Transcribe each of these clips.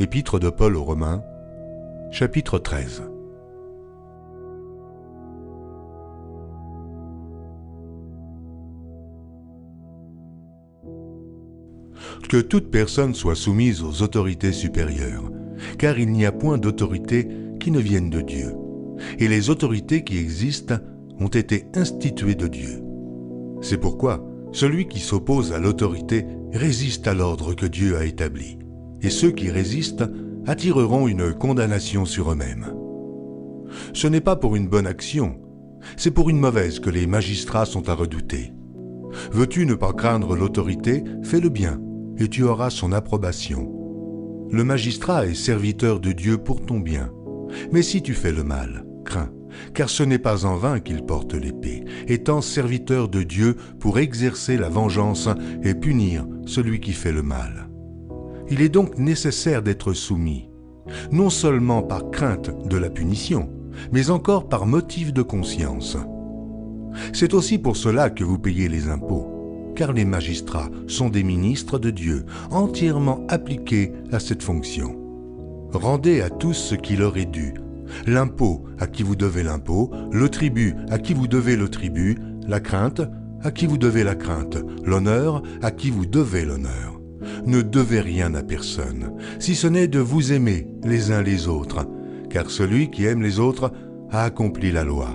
Épître de Paul aux Romains, chapitre 13. Que toute personne soit soumise aux autorités supérieures, car il n'y a point d'autorité qui ne vienne de Dieu, et les autorités qui existent ont été instituées de Dieu. C'est pourquoi celui qui s'oppose à l'autorité résiste à l'ordre que Dieu a établi, et ceux qui résistent attireront une condamnation sur eux-mêmes. Ce n'est pas pour une bonne action, c'est pour une mauvaise que les magistrats sont à redouter. Veux-tu ne pas craindre l'autorité, fais le bien, et tu auras son approbation. Le magistrat est serviteur de Dieu pour ton bien, mais si tu fais le mal, crains, car ce n'est pas en vain qu'il porte l'épée, étant serviteur de Dieu pour exercer la vengeance et punir celui qui fait le mal. Il est donc nécessaire d'être soumis, non seulement par crainte de la punition, mais encore par motif de conscience. C'est aussi pour cela que vous payez les impôts, car les magistrats sont des ministres de Dieu, entièrement appliqués à cette fonction. Rendez à tous ce qui leur est dû, l'impôt à qui vous devez l'impôt, le tribut à qui vous devez le tribut, la crainte à qui vous devez la crainte, l'honneur à qui vous devez l'honneur. Ne devez rien à personne, si ce n'est de vous aimer les uns les autres, car celui qui aime les autres a accompli la loi.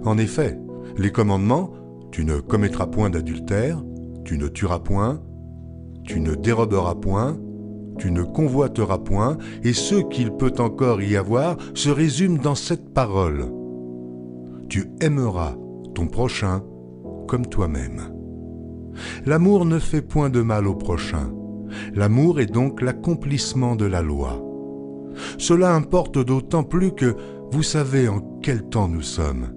En effet, les commandements, tu ne commettras point d'adultère, tu ne tueras point, tu ne déroberas point, tu ne convoiteras point, et ce qu'il peut encore y avoir se résume dans cette parole. Tu aimeras ton prochain comme toi-même. L'amour ne fait point de mal au prochain. L'amour est donc l'accomplissement de la loi. Cela importe d'autant plus que vous savez en quel temps nous sommes.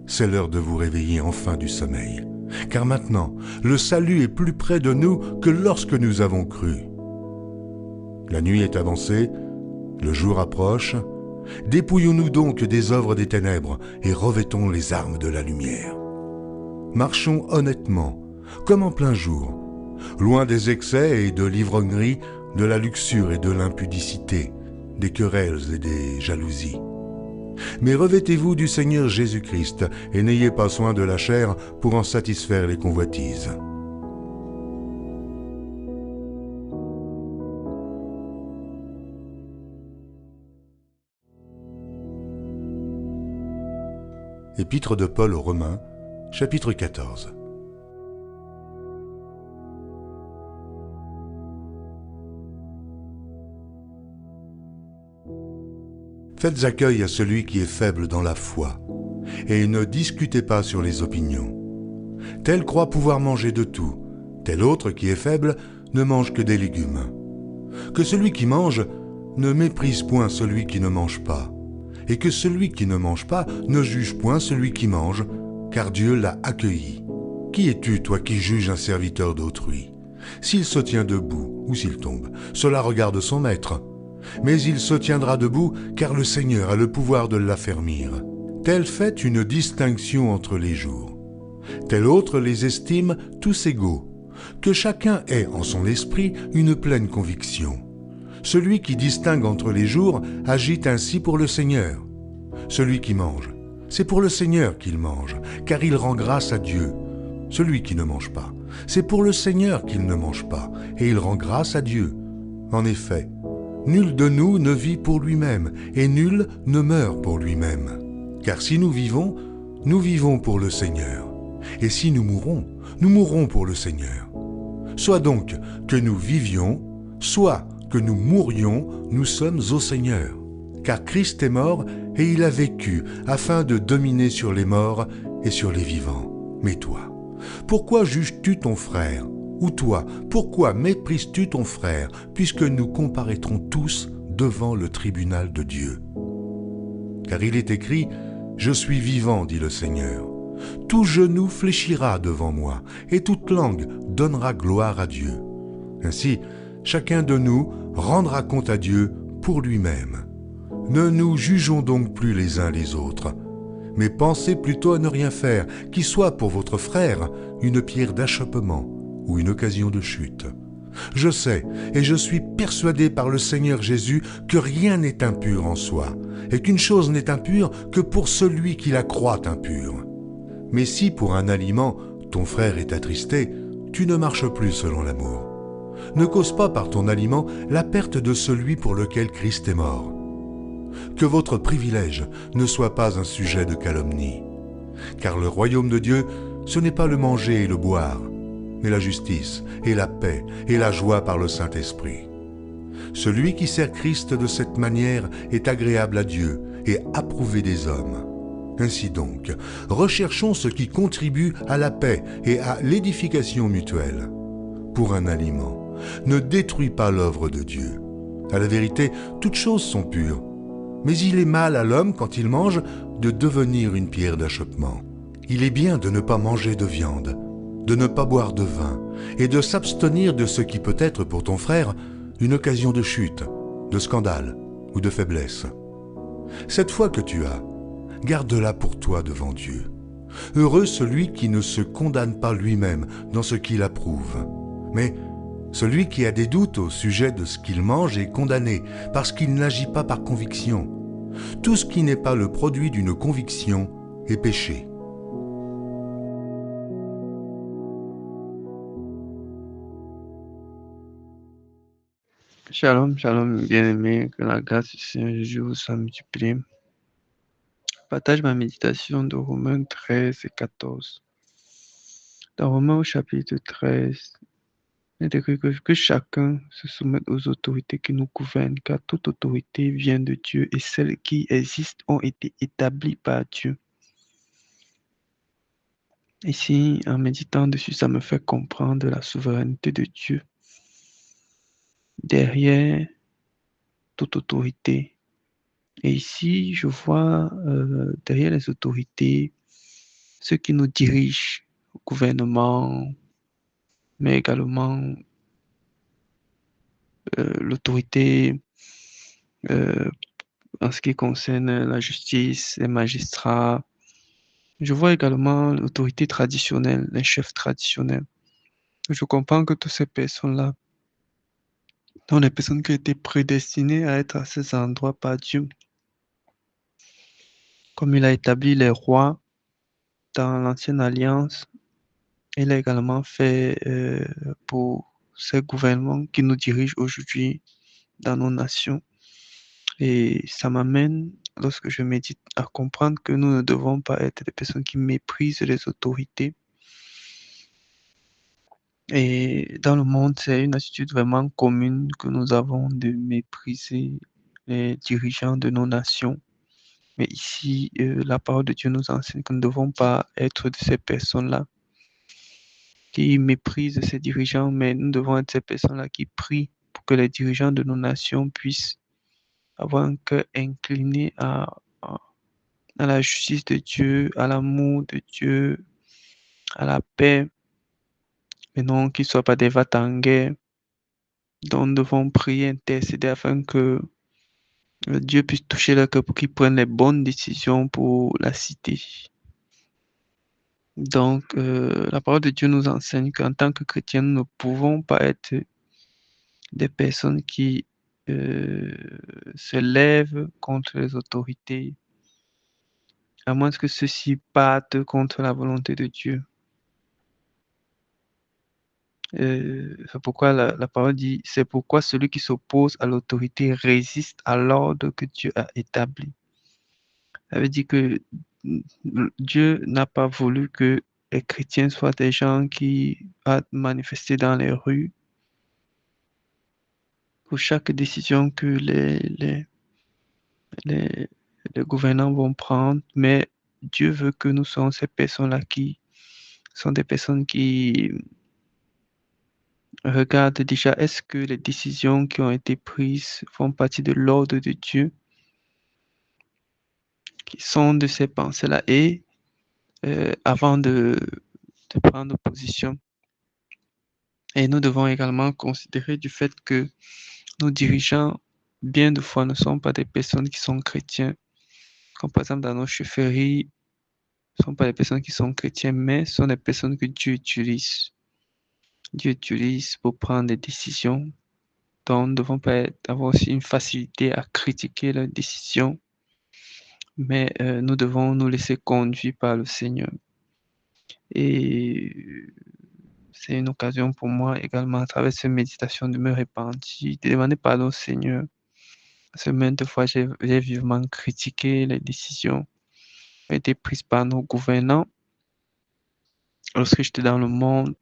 C'est l'heure de vous réveiller enfin du sommeil, car maintenant, le salut est plus près de nous que lorsque nous avons cru. La nuit est avancée, le jour approche. Dépouillons-nous donc des œuvres des ténèbres et revêtons les armes de la lumière. Marchons honnêtement, comme en plein jour, loin des excès et de l'ivrognerie, de la luxure et de l'impudicité, des querelles et des jalousies. Mais revêtez-vous du Seigneur Jésus-Christ et n'ayez pas soin de la chair pour en satisfaire les convoitises. Épître de Paul aux Romains, chapitre 14. Faites accueil à celui qui est faible dans la foi, et ne discutez pas sur les opinions. Tel croit pouvoir manger de tout, tel autre qui est faible ne mange que des légumes. Que celui qui mange ne méprise point celui qui ne mange pas, et que celui qui ne mange pas ne juge point celui qui mange, car Dieu l'a accueilli. Qui es-tu, toi qui juges un serviteur d'autrui? S'il se tient debout ou s'il tombe, cela regarde son maître. Mais il se tiendra debout, car le Seigneur a le pouvoir de l'affermir. Tel fait une distinction entre les jours. Tel autre les estime tous égaux. Que chacun ait en son esprit une pleine conviction. Celui qui distingue entre les jours agit ainsi pour le Seigneur. Celui qui mange, c'est pour le Seigneur qu'il mange, car il rend grâce à Dieu. Celui qui ne mange pas, c'est pour le Seigneur qu'il ne mange pas, et il rend grâce à Dieu. En effet, nul de nous ne vit pour lui-même, et nul ne meurt pour lui-même. Car si nous vivons pour le Seigneur. Et si nous mourrons pour le Seigneur. Soit donc que nous vivions, soit que nous mourions, nous sommes au Seigneur. Car Christ est mort et il a vécu afin de dominer sur les morts et sur les vivants. Mais toi, pourquoi juges-tu ton frère? Ou toi, pourquoi méprises-tu ton frère, puisque nous comparaîtrons tous devant le tribunal de Dieu? Car il est écrit, « Je suis vivant, dit le Seigneur. Tout genou fléchira devant moi, et toute langue donnera gloire à Dieu. » Ainsi, chacun de nous rendra compte à Dieu pour lui-même. Ne nous jugeons donc plus les uns les autres, mais pensez plutôt à ne rien faire, qui soit pour votre frère une pierre d'achoppement ou une occasion de chute. Je sais et je suis persuadé par le Seigneur Jésus que rien n'est impur en soi, et qu'une chose n'est impure que pour celui qui la croit impure. Mais si pour un aliment ton frère est attristé, tu ne marches plus selon l'amour. Ne cause pas par ton aliment la perte de celui pour lequel Christ est mort. Que votre privilège ne soit pas un sujet de calomnie. Car le royaume de Dieu, ce n'est pas le manger et le boire, mais la justice et la paix et la joie par le Saint-Esprit. Celui qui sert Christ de cette manière est agréable à Dieu et approuvé des hommes. Ainsi donc, recherchons ce qui contribue à la paix et à l'édification mutuelle. Pour un aliment, ne détruis pas l'œuvre de Dieu. À la vérité, toutes choses sont pures, mais il est mal à l'homme, quand il mange, de devenir une pierre d'achoppement. Il est bien de ne pas manger de viande, de ne pas boire de vin, et de s'abstenir de ce qui peut être pour ton frère une occasion de chute, de scandale ou de faiblesse. Cette foi que tu as, garde-la pour toi devant Dieu. Heureux celui qui ne se condamne pas lui-même dans ce qu'il approuve. Mais celui qui a des doutes au sujet de ce qu'il mange est condamné parce qu'il n'agit pas par conviction. Tout ce qui n'est pas le produit d'une conviction est péché. Shalom, shalom, bien-aimés, que la grâce du Seigneur Jésus vous soit multipliée. Partage ma méditation de Romains 13 et 14. Dans Romains au chapitre 13, il est écrit que chacun se soumette aux autorités qui nous gouvernent, car toute autorité vient de Dieu et celles qui existent ont été établies par Dieu. Ici, en méditant dessus, ça me fait comprendre la souveraineté de Dieu derrière toute autorité. Et ici, je vois derrière les autorités ceux qui nous dirigent, le gouvernement, mais également l'autorité en ce qui concerne la justice, les magistrats. Je vois également l'autorité traditionnelle, les chefs traditionnels. Je comprends que toutes ces personnes-là sont des personnes qui ont été prédestinées à être à ces endroits par Dieu. Comme il a établi les rois dans l'Ancienne Alliance, il a également fait pour ces gouvernements qui nous dirigent aujourd'hui dans nos nations. Et ça m'amène, lorsque je médite, à comprendre que nous ne devons pas être des personnes qui méprisent les autorités. Et dans le monde, c'est une attitude vraiment commune que nous avons de mépriser les dirigeants de nos nations. Mais ici, la parole de Dieu nous enseigne que nous ne devons pas être de ces personnes-là qui méprisent ces dirigeants, mais nous devons être ces personnes-là qui prient pour que les dirigeants de nos nations puissent avoir un cœur incliné à la justice de Dieu, à l'amour de Dieu, à la paix, et non qu'ils ne soient pas des va-t-en-guerre. Donc nous devons prier, intercéder afin que Dieu puisse toucher leur cœur pour qu'ils prennent les bonnes décisions pour la cité. Donc, la parole de Dieu nous enseigne qu'en tant que chrétiens, nous ne pouvons pas être des personnes qui se lèvent contre les autorités, à moins que ceux-ci partent contre la volonté de Dieu. C'est pourquoi la parole dit, c'est pourquoi celui qui s'oppose à l'autorité résiste à l'ordre que Dieu a établi. Ça veut dire que Dieu n'a pas voulu que les chrétiens soient des gens qui vont manifester dans les rues pour chaque décision que les gouvernants vont prendre, mais Dieu veut que nous soyons ces personnes-là qui sont des personnes qui regardent déjà, est-ce que les décisions qui ont été prises font partie de l'ordre de Dieu, qui sont de ces pensées-là, et avant de prendre position. Et nous devons également considérer du fait que nos dirigeants, bien de fois, ne sont pas des personnes qui sont chrétiens, comme par exemple dans nos chefferies, ne sont pas des personnes qui sont chrétiennes, mais sont des personnes que Dieu utilise. Dieu utilise pour prendre des décisions. Donc, nous ne devons pas avoir aussi une facilité à critiquer leurs décisions, mais nous devons nous laisser conduire par le Seigneur. Et c'est une occasion pour moi également, à travers cette méditation, de me repentir, de demander pardon au Seigneur. Parce que maintes fois, j'ai vivement critiqué les décisions qui ont été prises par nos gouvernants lorsque j'étais dans le monde.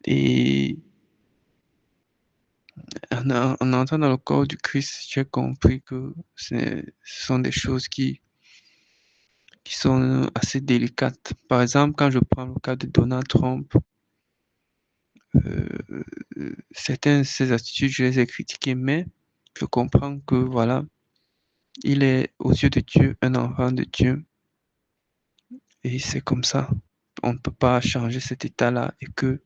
Et en entrant dans le corps du Christ, j'ai compris que ce sont des choses qui sont assez délicates. Par exemple, quand je prends le cas de Donald Trump, certaines de ses attitudes, je les ai critiquées, mais je comprends que voilà, il est aux yeux de Dieu un enfant de Dieu. Et c'est comme ça. On ne peut pas changer cet état-là. Et qu'il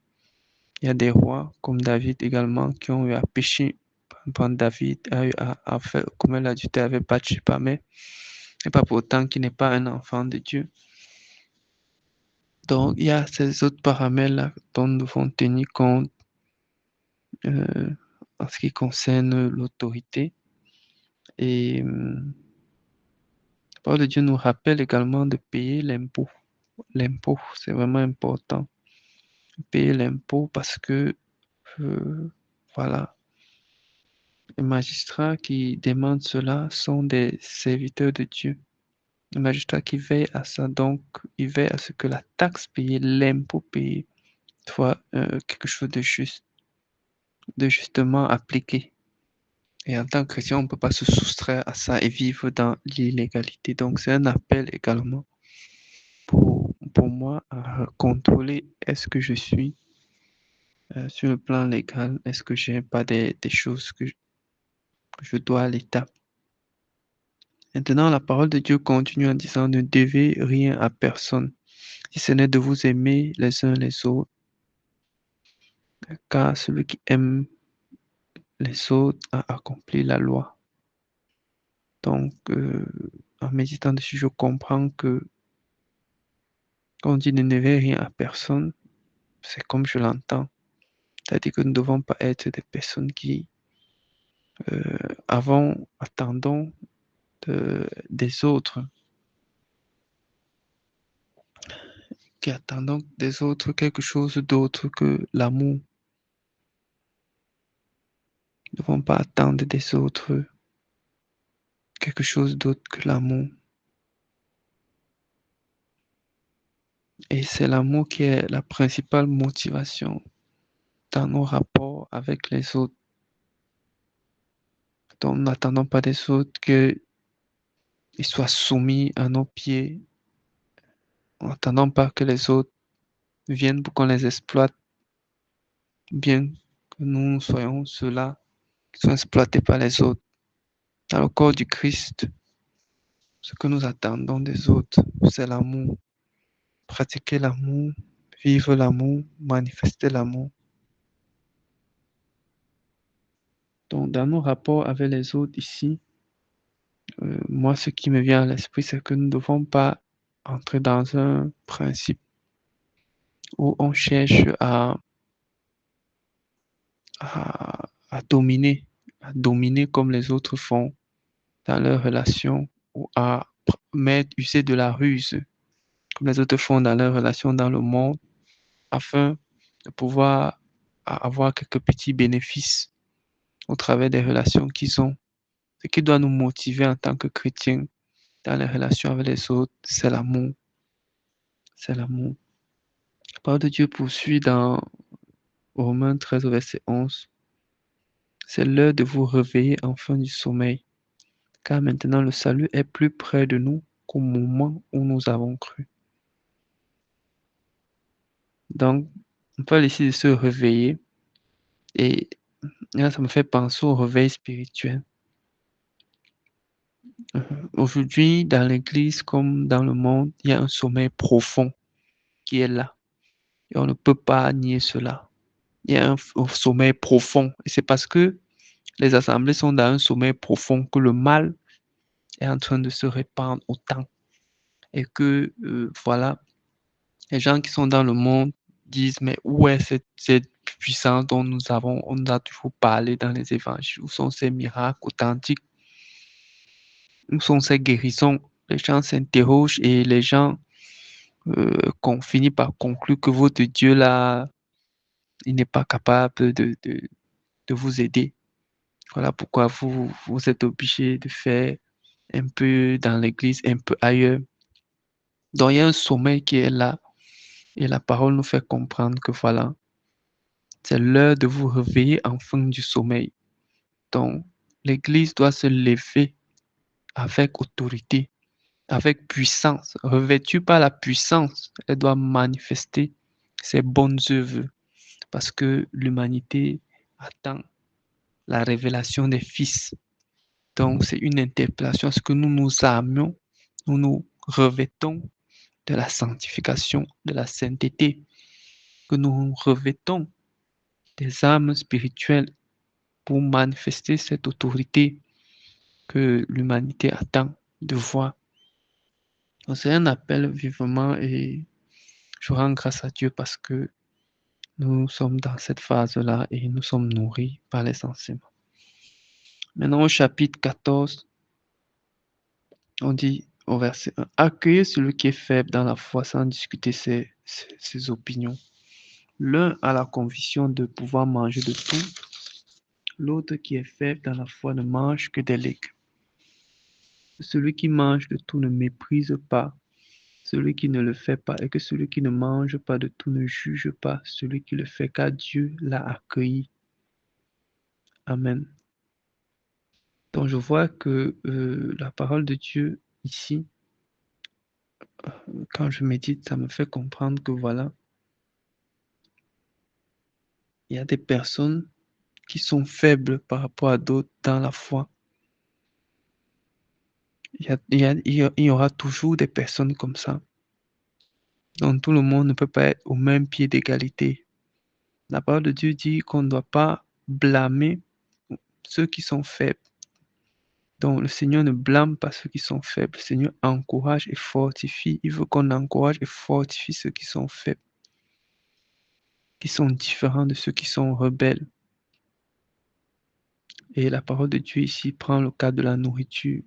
y a des rois comme David également qui ont eu à pécher. David a eu à faire comme l'adultère avec Bathsheba, mais pas pour autant qu'il n'est pas un enfant de Dieu. Donc, il y a ces autres paramètres-là dont nous devons tenir compte en ce qui concerne l'autorité. Et la parole de Dieu nous rappelle également de payer l'impôt. L'impôt, c'est vraiment important. Payer l'impôt parce que, voilà, les magistrats qui demandent cela sont des serviteurs de Dieu. Les magistrats qui veillent à ça, donc, ils veillent à ce que la taxe payée, l'impôt payé, soit quelque chose de juste, de justement appliqué. Et en tant que chrétien, on ne peut pas se soustraire à ça et vivre dans l'illégalité. Donc, c'est un appel également pour moi à contrôler est-ce que je suis sur le plan légal, est-ce que je n'ai pas des choses que je dois à l'État. Maintenant, la parole de Dieu continue en disant, ne devez rien à personne, si ce n'est de vous aimer les uns les autres, car celui qui aime les autres a accompli la loi. Donc, en méditant dessus, je comprends que quand on dit ne devez rien à personne, c'est comme je l'entends. C'est-à-dire que nous ne devons pas être des personnes qui attendons des autres, qui attendons des autres quelque chose d'autre que l'amour. Nous ne devons pas attendre des autres quelque chose d'autre que l'amour. Et c'est l'amour qui est la principale motivation dans nos rapports avec les autres. Donc, nous n'attendons pas des autres qu'ils soient soumis à nos pieds. Nous n'attendons pas que les autres viennent pour qu'on les exploite, bien que nous soyons ceux-là qui sont exploités par les autres. Dans le corps du Christ, ce que nous attendons des autres, c'est l'amour. Pratiquer l'amour, vivre l'amour, manifester l'amour. Donc, dans nos rapports avec les autres ici, moi, ce qui me vient à l'esprit, c'est que nous ne devons pas entrer dans un principe où on cherche à dominer comme les autres font dans leurs relations, ou à user de la ruse comme les autres font dans leurs relations dans le monde, afin de pouvoir avoir quelques petits bénéfices au travers des relations qu'ils ont. Ce qui doit nous motiver en tant que chrétiens dans les relations avec les autres, c'est l'amour. C'est l'amour. La parole de Dieu poursuit dans Romains 13, verset 11. C'est l'heure de vous réveiller enfin du sommeil, car maintenant le salut est plus près de nous qu'au moment où nous avons cru. Donc, on parle ici de se réveiller, et là, ça me fait penser au réveil spirituel. Aujourd'hui, dans l'Église comme dans le monde, il y a un sommeil profond qui est là. Et on ne peut pas nier cela. Il y a un sommeil profond. Et c'est parce que les assemblées sont dans un sommeil profond que le mal est en train de se répandre autant. Et que, voilà, les gens qui sont dans le monde disent, mais où est cette puissance dont on nous a toujours parlé dans les évangiles? Où sont ces miracles authentiques? Où sont ces guérisons? Les gens s'interrogent et les gens qu'on finit par conclure que votre Dieu là, il n'est pas capable de vous aider. Voilà pourquoi vous êtes obligé de faire un peu dans l'église, un peu ailleurs. Donc il y a un sommeil qui est là et la parole nous fait comprendre que voilà, c'est l'heure de vous réveiller enfin du sommeil. Donc l'église doit se lever avec autorité, avec puissance, revêtue par la puissance. Elle doit manifester ses bonnes œuvres parce que l'humanité attend la révélation des fils. Donc, c'est une interpellation à ce que nous nous armions, nous nous revêtons de la sanctification, de la sainteté, que nous revêtons des armes spirituelles pour manifester cette autorité que l'humanité attend de voir. Donc, c'est un appel vivement et je rends grâce à Dieu parce que nous sommes dans cette phase-là et nous sommes nourris par les enseignements. Maintenant, au chapitre 14, on dit au verset 1, accueillez celui qui est faible dans la foi sans discuter ses opinions. L'un a la conviction de pouvoir manger de tout, l'autre qui est faible dans la foi ne mange que des légumes. Celui qui mange de tout ne méprise pas celui qui ne le fait pas, et que celui qui ne mange pas de tout ne juge pas celui qui le fait, car Dieu l'a accueilli. Amen. Donc je vois que la parole de Dieu ici, quand je médite, ça me fait comprendre que voilà, il y a des personnes qui sont faibles par rapport à d'autres dans la foi. Il y aura toujours des personnes comme ça. Donc tout le monde ne peut pas être au même pied d'égalité. La parole de Dieu dit qu'on ne doit pas blâmer ceux qui sont faibles. Donc le Seigneur ne blâme pas ceux qui sont faibles. Le Seigneur encourage et fortifie. Il veut qu'on encourage et fortifie ceux qui sont faibles, qui sont différents de ceux qui sont rebelles. Et la parole de Dieu ici prend le cas de la nourriture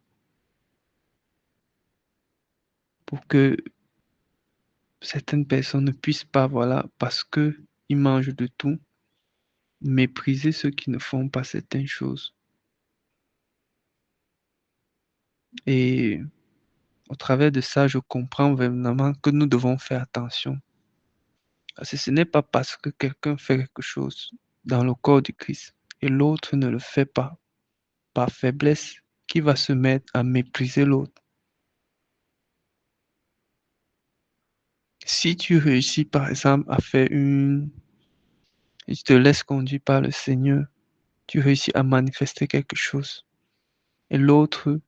pour que certaines personnes ne puissent pas, voilà, parce qu'ils mangent de tout, mépriser ceux qui ne font pas certaines choses. Et au travers de ça, je comprends vraiment que nous devons faire attention. Parce que ce n'est pas parce que quelqu'un fait quelque chose dans le corps du Christ et l'autre ne le fait pas par faiblesse qu'il va se mettre à mépriser l'autre. Si tu réussis par exemple à faire et tu te laisses conduire par le Seigneur, tu réussis à manifester quelque chose et l'autre,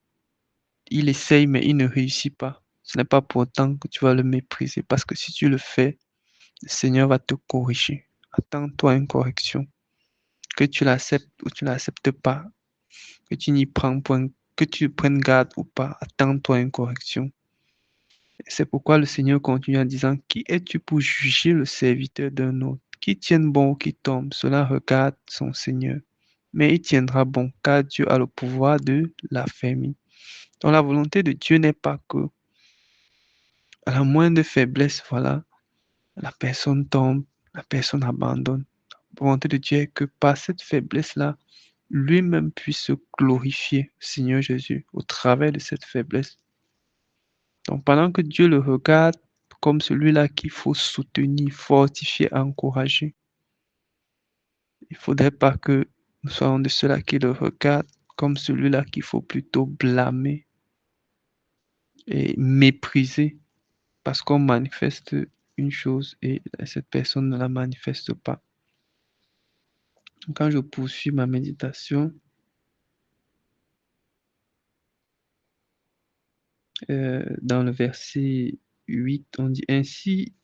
il essaye mais il ne réussit pas. Ce n'est pas pour autant que tu vas le mépriser parce que si tu le fais, le Seigneur va te corriger. Attends-toi à une correction. Que tu l'acceptes ou tu ne l'acceptes pas, que tu n'y prends point, que tu prennes garde ou pas, attends-toi à une correction. C'est pourquoi le Seigneur continue en disant, qui es-tu pour juger le serviteur d'un autre? Qui tienne bon ou qui tombe, cela regarde son Seigneur. Mais il tiendra bon, car Dieu a le pouvoir de l'affermir. Donc la volonté de Dieu n'est pas que à la moindre faiblesse, voilà, la personne tombe, la personne abandonne. La volonté de Dieu est que par cette faiblesse-là, lui-même puisse se glorifier, Seigneur Jésus, au travers de cette faiblesse. Donc pendant que Dieu le regarde comme celui-là qu'il faut soutenir, fortifier, encourager, il ne faudrait pas que nous soyons de ceux-là qui le regardent comme celui-là qu'il faut plutôt blâmer et mépriser parce qu'on manifeste une chose et cette personne ne la manifeste pas. Quand je poursuis ma méditation, dans le verset 8, on dit ainsi,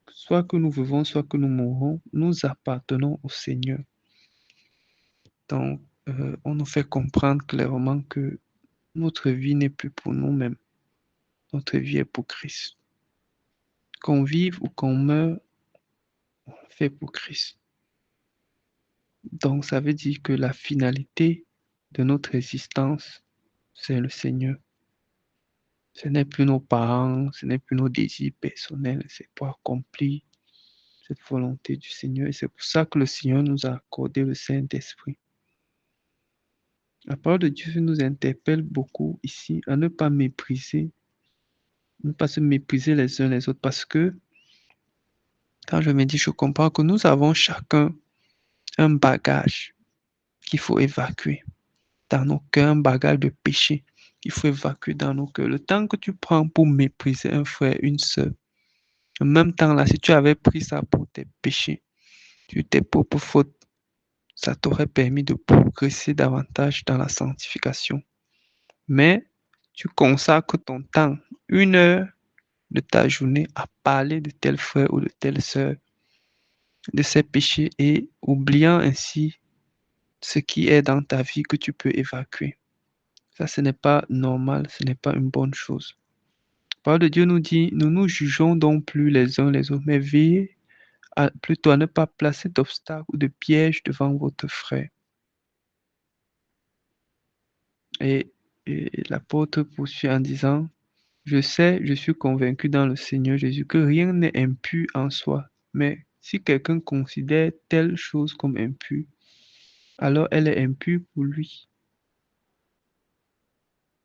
soit que nous vivons, soit que nous mourons, nous appartenons au Seigneur. Donc, on nous fait comprendre clairement que notre vie n'est plus pour nous-mêmes. Notre vie est pour Christ. Qu'on vive ou qu'on meure, on fait pour Christ. Donc, ça veut dire que la finalité de notre existence, c'est le Seigneur. Ce n'est plus nos parents, ce n'est plus nos désirs personnels, c'est pour accomplir cette volonté du Seigneur. Et c'est pour ça que le Seigneur nous a accordé le Saint-Esprit. La parole de Dieu nous interpelle beaucoup ici à ne pas mépriser, ne pas se mépriser les uns les autres, parce que quand je me dis, je comprends que nous avons chacun un bagage qu'il faut évacuer dans nos cœurs, un bagage de péché qu'il faut évacuer dans nos cœurs. Le temps que tu prends pour mépriser un frère, une sœur, en même temps là, si tu avais pris ça pour tes péchés, tes propres fautes, ça t'aurait permis de progresser davantage dans la sanctification. Mais tu consacres ton temps, 1 heure de ta journée à parler de tel frère ou de telle sœur, de ses péchés et oubliant ainsi ce qui est dans ta vie que tu peux évacuer. Ça, ce n'est pas normal, ce n'est pas une bonne chose. La parole de Dieu nous dit, nous nous jugeons donc plus les uns les autres, mais veillez plutôt à ne pas placer d'obstacles ou de pièges devant votre frère. Et l'apôtre poursuit en disant, je suis convaincu dans le Seigneur Jésus que rien n'est impur en soi, mais si quelqu'un considère telle chose comme impure, alors elle est impure pour lui.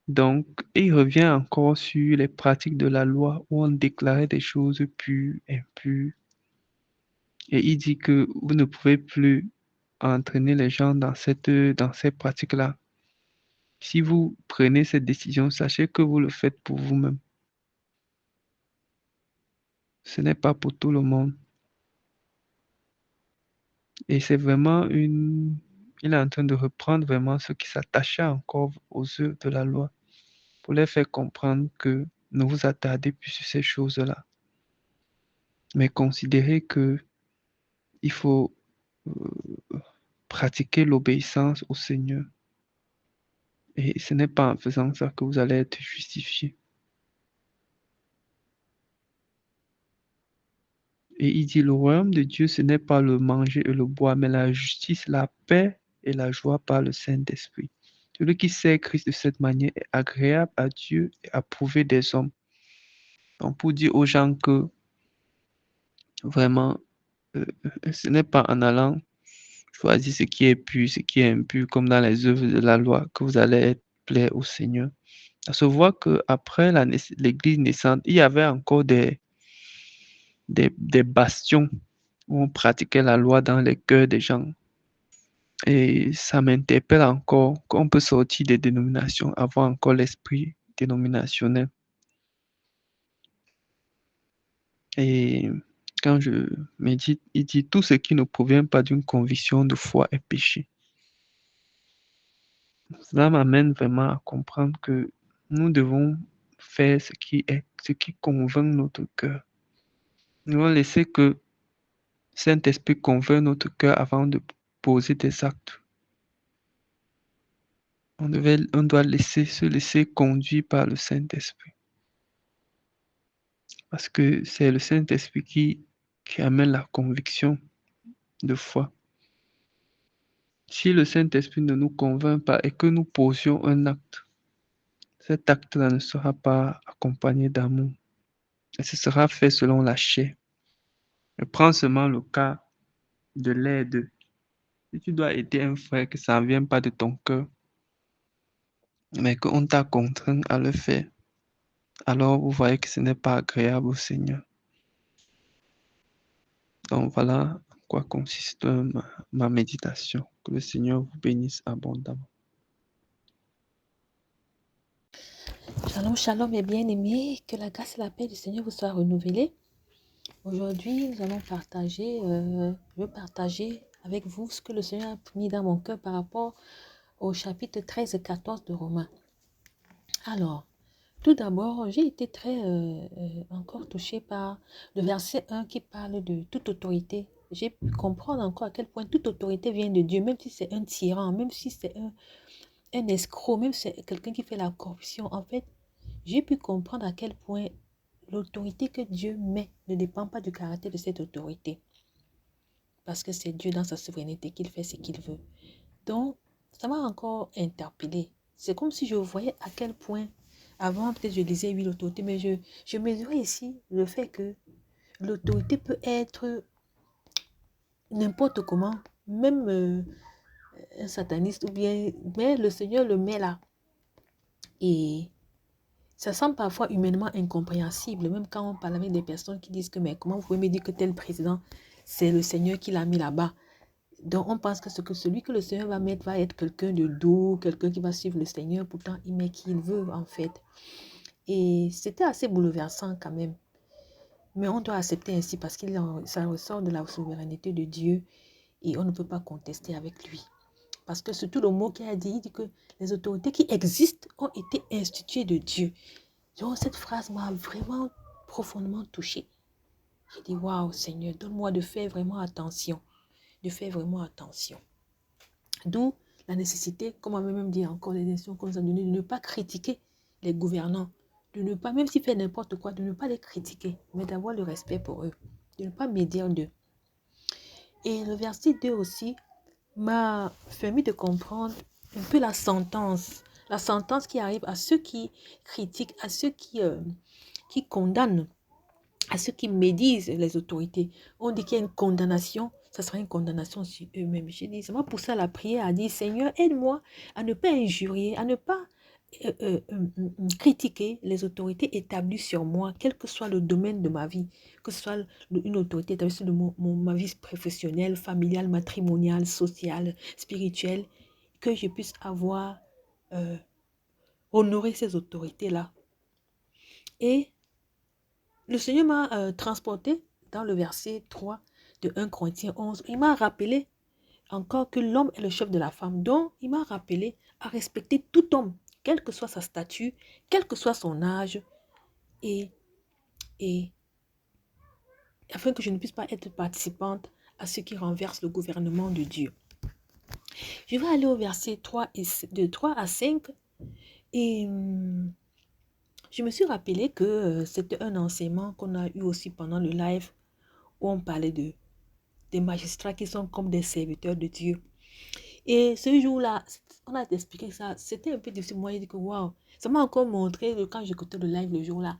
Donc, il revient encore sur les pratiques de la loi où on déclarait des choses pures, impures. Et il dit que vous ne pouvez plus entraîner les gens dans ces pratiques-là. Si vous prenez cette décision, sachez que vous le faites pour vous-même. Ce n'est pas pour tout le monde. Et c'est vraiment il est en train de reprendre vraiment ce qui s'attachait encore aux œuvres de la loi pour les faire comprendre que ne vous attardez plus sur ces choses-là. Mais considérez que il faut pratiquer l'obéissance au Seigneur. Et ce n'est pas en faisant ça que vous allez être justifié. Et il dit, le royaume de Dieu, ce n'est pas le manger et le boire, mais la justice, la paix et la joie par le Saint-Esprit. Celui qui sert Christ de cette manière est agréable à Dieu et approuvé des hommes. Donc, pour dire aux gens que vraiment, ce n'est pas en allant choisir ce qui est pur, ce qui est impur, comme dans les œuvres de la loi, que vous allez être plaire au Seigneur. Ça se voit qu'après l'Église naissante, il y avait encore des bastions où on pratiquait la loi dans les cœurs des gens. Et ça m'interpelle encore qu'on peut sortir des dénominations, avoir encore l'esprit dénominationnel. Et quand je médite, il dit tout ce qui ne provient pas d'une conviction de foi est péché. Cela m'amène vraiment à comprendre que nous devons faire ce qui convainc notre cœur. Nous devons laisser que Saint-Esprit convainc notre cœur avant de poser des actes. On doit se laisser conduire par le Saint-Esprit. Parce que c'est le Saint-Esprit qui amène la conviction de foi. Si le Saint-Esprit ne nous convainc pas et que nous posions un acte, cet acte-là ne sera pas accompagné d'amour. Et ce sera fait selon la chair. Je prends seulement le cas de l'aide. Si tu dois aider un frère que ça ne vient pas de ton cœur, mais qu'on t'a contraint à le faire, alors vous voyez que ce n'est pas agréable au Seigneur. Donc voilà en quoi consiste ma méditation. Que le Seigneur vous bénisse abondamment. Shalom, shalom et bien-aimés, que la grâce et la paix du Seigneur vous soient renouvelées. Aujourd'hui, nous allons je veux partager avec vous ce que le Seigneur a mis dans mon cœur par rapport au chapitre 13 et 14 de Romains. Alors, tout d'abord, j'ai été très encore touchée par le verset 1 qui parle de toute autorité. J'ai pu comprendre encore à quel point toute autorité vient de Dieu, même si c'est un tyran, même si c'est un escroc, même si c'est quelqu'un qui fait la corruption. En fait, j'ai pu comprendre à quel point l'autorité que Dieu met ne dépend pas du caractère de cette autorité. parce que c'est Dieu dans sa souveraineté qu'il fait ce qu'il veut. Donc, ça m'a encore interpellée. C'est comme si je voyais à quel point, avant peut-être je disais oui, l'autorité, mais je mesurais ici le fait que l'autorité peut être n'importe comment, même un sataniste ou bien, mais le Seigneur le met là. Et ça semble parfois humainement incompréhensible, même quand on parle avec des personnes qui disent que mais comment vous pouvez me dire que tel président, c'est le Seigneur qui l'a mis là-bas. Donc on pense que celui que le Seigneur va mettre va être quelqu'un de doux, quelqu'un qui va suivre le Seigneur, pourtant il met qui il veut en fait. Et c'était assez bouleversant quand même. Mais on doit accepter ainsi parce que ça ressort de la souveraineté de Dieu et on ne peut pas contester avec lui. Parce que surtout le mot qu'il a dit, il dit que les autorités qui existent ont été instituées de Dieu. Donc cette phrase m'a vraiment profondément touchée. J'ai dit, waouh Seigneur, donne-moi de faire vraiment attention. De faire vraiment attention. D'où la nécessité, comme on m'a même dit encore les instructions qu'on nous a données, de ne pas critiquer les gouvernants. De ne pas, même s'ils font n'importe quoi, de ne pas les critiquer, mais d'avoir le respect pour eux. De ne pas médire d'eux. Et le verset 2 aussi m'a permis de comprendre un peu la sentence. La sentence qui arrive à ceux qui critiquent, à ceux qui condamnent, à ceux qui médisent les autorités. On dit qu'il y a une condamnation, ça sera une condamnation sur eux-mêmes. J'ai dit, ça m'a poussé à la prière, à dire, Seigneur, aide-moi à ne pas injurier, à ne pas critiquer les autorités établies sur moi, quel que soit le domaine de ma vie, que ce soit une autorité établie sur ma vie professionnelle, familiale, matrimoniale, sociale, spirituelle, que je puisse avoir honoré ces autorités-là. Et le Seigneur m'a transporté dans le verset 3 de 1 Corinthiens 11. Il m'a rappelé encore que l'homme est le chef de la femme. Donc, il m'a rappelé à respecter tout homme, quelle que soit sa statue, quel que soit son âge, et afin que je ne puisse pas être participante à ce qui renverse le gouvernement de Dieu. Je vais aller au verset 3 de 3 à 5 et je me suis rappelé que c'était un enseignement qu'on a eu aussi pendant le live où on parlait des magistrats qui sont comme des serviteurs de Dieu. Et ce jour-là, on a expliqué ça, c'était un peu difficile. Moi, j'ai dit que waouh, ça m'a encore montré, quand j'écoutais le live le jour-là,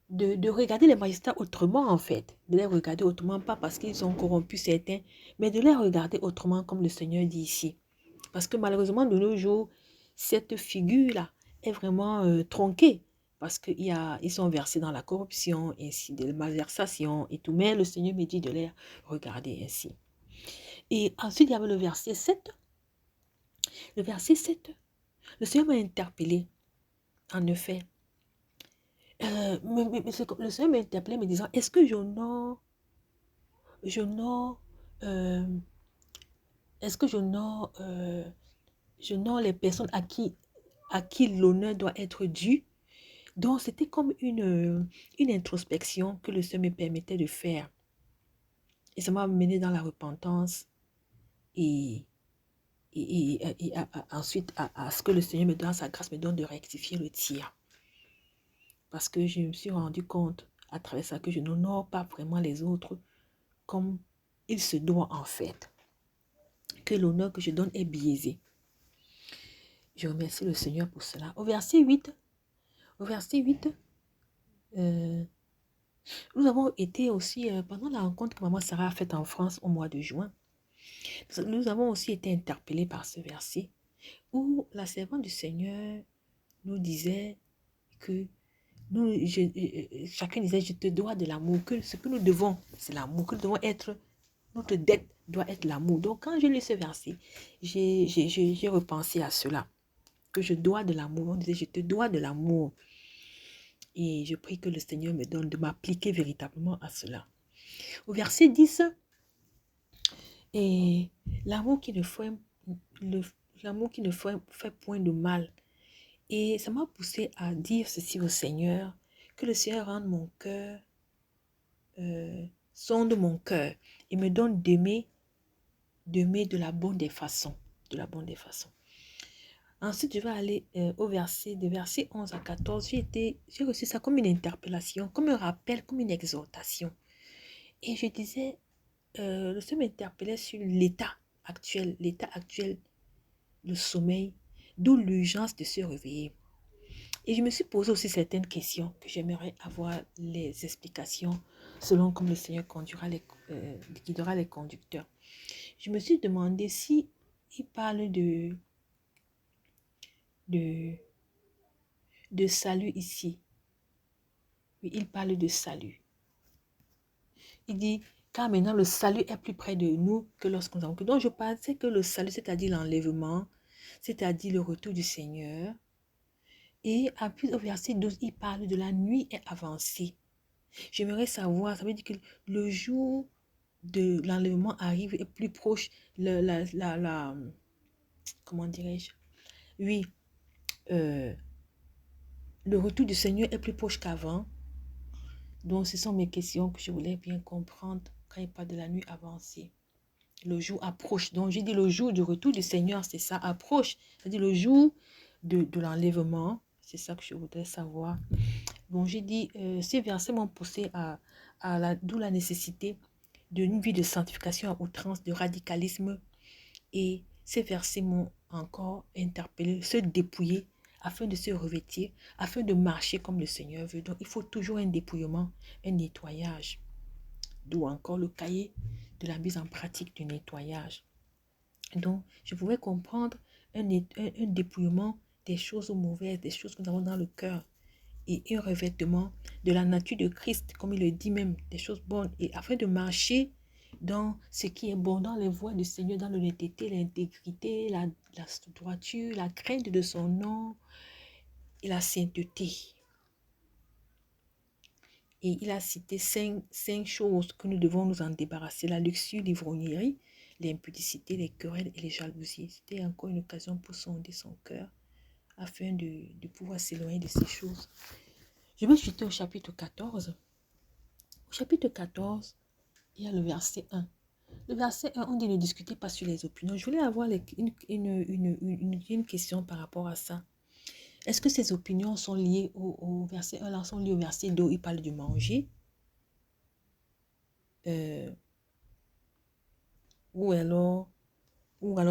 de regarder les magistrats autrement en fait. De les regarder autrement, pas parce qu'ils ont corrompu certains, mais de les regarder autrement comme le Seigneur dit ici. Parce que malheureusement, de nos jours, cette figure-là est vraiment tronquée. Parce qu'ils sont versés dans la corruption, ainsi de malversation et tout. Mais le Seigneur me dit de les regarder ainsi. Et ensuite, il y avait le verset 7. Le verset 7, le Seigneur m'a interpellé. En effet, le Seigneur m'a interpellé me disant, est-ce que est-ce que j'honore les personnes à qui l'honneur doit être dû? Donc, c'était comme une introspection que le Seigneur me permettait de faire. Et ça m'a mené dans la repentance et ensuite à ce que le Seigneur me donne, sa grâce me donne de rectifier le tir. Parce que je me suis rendu compte à travers ça que je n'honore pas vraiment les autres comme il se doit en fait. Que l'honneur que je donne est biaisé. Je remercie le Seigneur pour cela. Au verset 8, nous avons été aussi, pendant la rencontre que Maman Sarah a faite en France au mois de juin, nous avons aussi été interpellés par ce verset où la servante du Seigneur nous disait que chacun disait, je te dois de l'amour, que ce que nous devons, c'est l'amour, que nous devons être, notre dette doit être l'amour. Donc quand je lis ce verset, j'ai repensé à cela, que je dois de l'amour. On disait, je te dois de l'amour. Et je prie que le Seigneur me donne de m'appliquer véritablement à cela. Au verset 10, et l'amour qui ne fait point de mal. Et ça m'a poussé à dire ceci au Seigneur, que le Seigneur rende mon cœur, sonde mon cœur et me donne d'aimer de la bonne des façons. De la bonne des façons. Ensuite, je vais aller au verset 11 à 14. J'ai reçu ça comme une interpellation, comme un rappel, comme une exhortation. Et je disais, le Seigneur m'interpellait sur l'état actuel, le sommeil, d'où l'urgence de se réveiller. Et je me suis posé aussi certaines questions que j'aimerais avoir les explications selon comme le Seigneur guidera les conducteurs. Je me suis demandé si il parle de salut ici. Oui, il parle de salut. Il dit, car maintenant le salut est plus près de nous que lorsqu'on avons. Donc je pensais que le salut, c'est-à-dire l'enlèvement, c'est-à-dire le retour du Seigneur. Et puis au verset 12, il parle de la nuit est avancée. J'aimerais savoir, ça veut dire que le jour de l'enlèvement arrive est plus proche, comment dirais-je? Oui, le retour du Seigneur est plus proche qu'avant. Donc, ce sont mes questions que je voulais bien comprendre quand il parle de la nuit avancée. Le jour approche. Donc, j'ai dit le jour du retour du Seigneur, c'est ça, approche. C'est-à-dire le jour de l'enlèvement. C'est ça que je voudrais savoir. Donc, j'ai dit, ces versets m'ont poussé d'où la nécessité d'une vie de sanctification à outrance, de radicalisme. Et ces versets m'ont encore interpellé, se dépouiller afin de se revêtir, afin de marcher comme le Seigneur veut. Donc, il faut toujours un dépouillement, un nettoyage. D'où encore le cahier de la mise en pratique du nettoyage. Donc, je pouvais comprendre un dépouillement des choses mauvaises, des choses que nous avons dans le cœur, et un revêtement de la nature de Christ, comme il le dit même, des choses bonnes, et afin de marcher dans ce qui est bon, dans les voies du Seigneur, dans l'honnêteté, l'intégrité, la droiture, la crainte de son nom et la sainteté. Et il a cité cinq choses que nous devons nous en débarrasser: la luxure, l'ivrognerie, l'impudicité, les querelles et les jalousies. C'était encore une occasion pour sonder son cœur afin de pouvoir s'éloigner de ces choses. Je vais jeter au chapitre 14. Au chapitre 14, il y a le verset 1. Le verset 1, on dit ne discutez pas sur les opinions. Je voulais avoir une question par rapport à ça. Est-ce que ces opinions sont liées au verset 1, là, sont liées au verset 2 où il parle de manger? Ou alors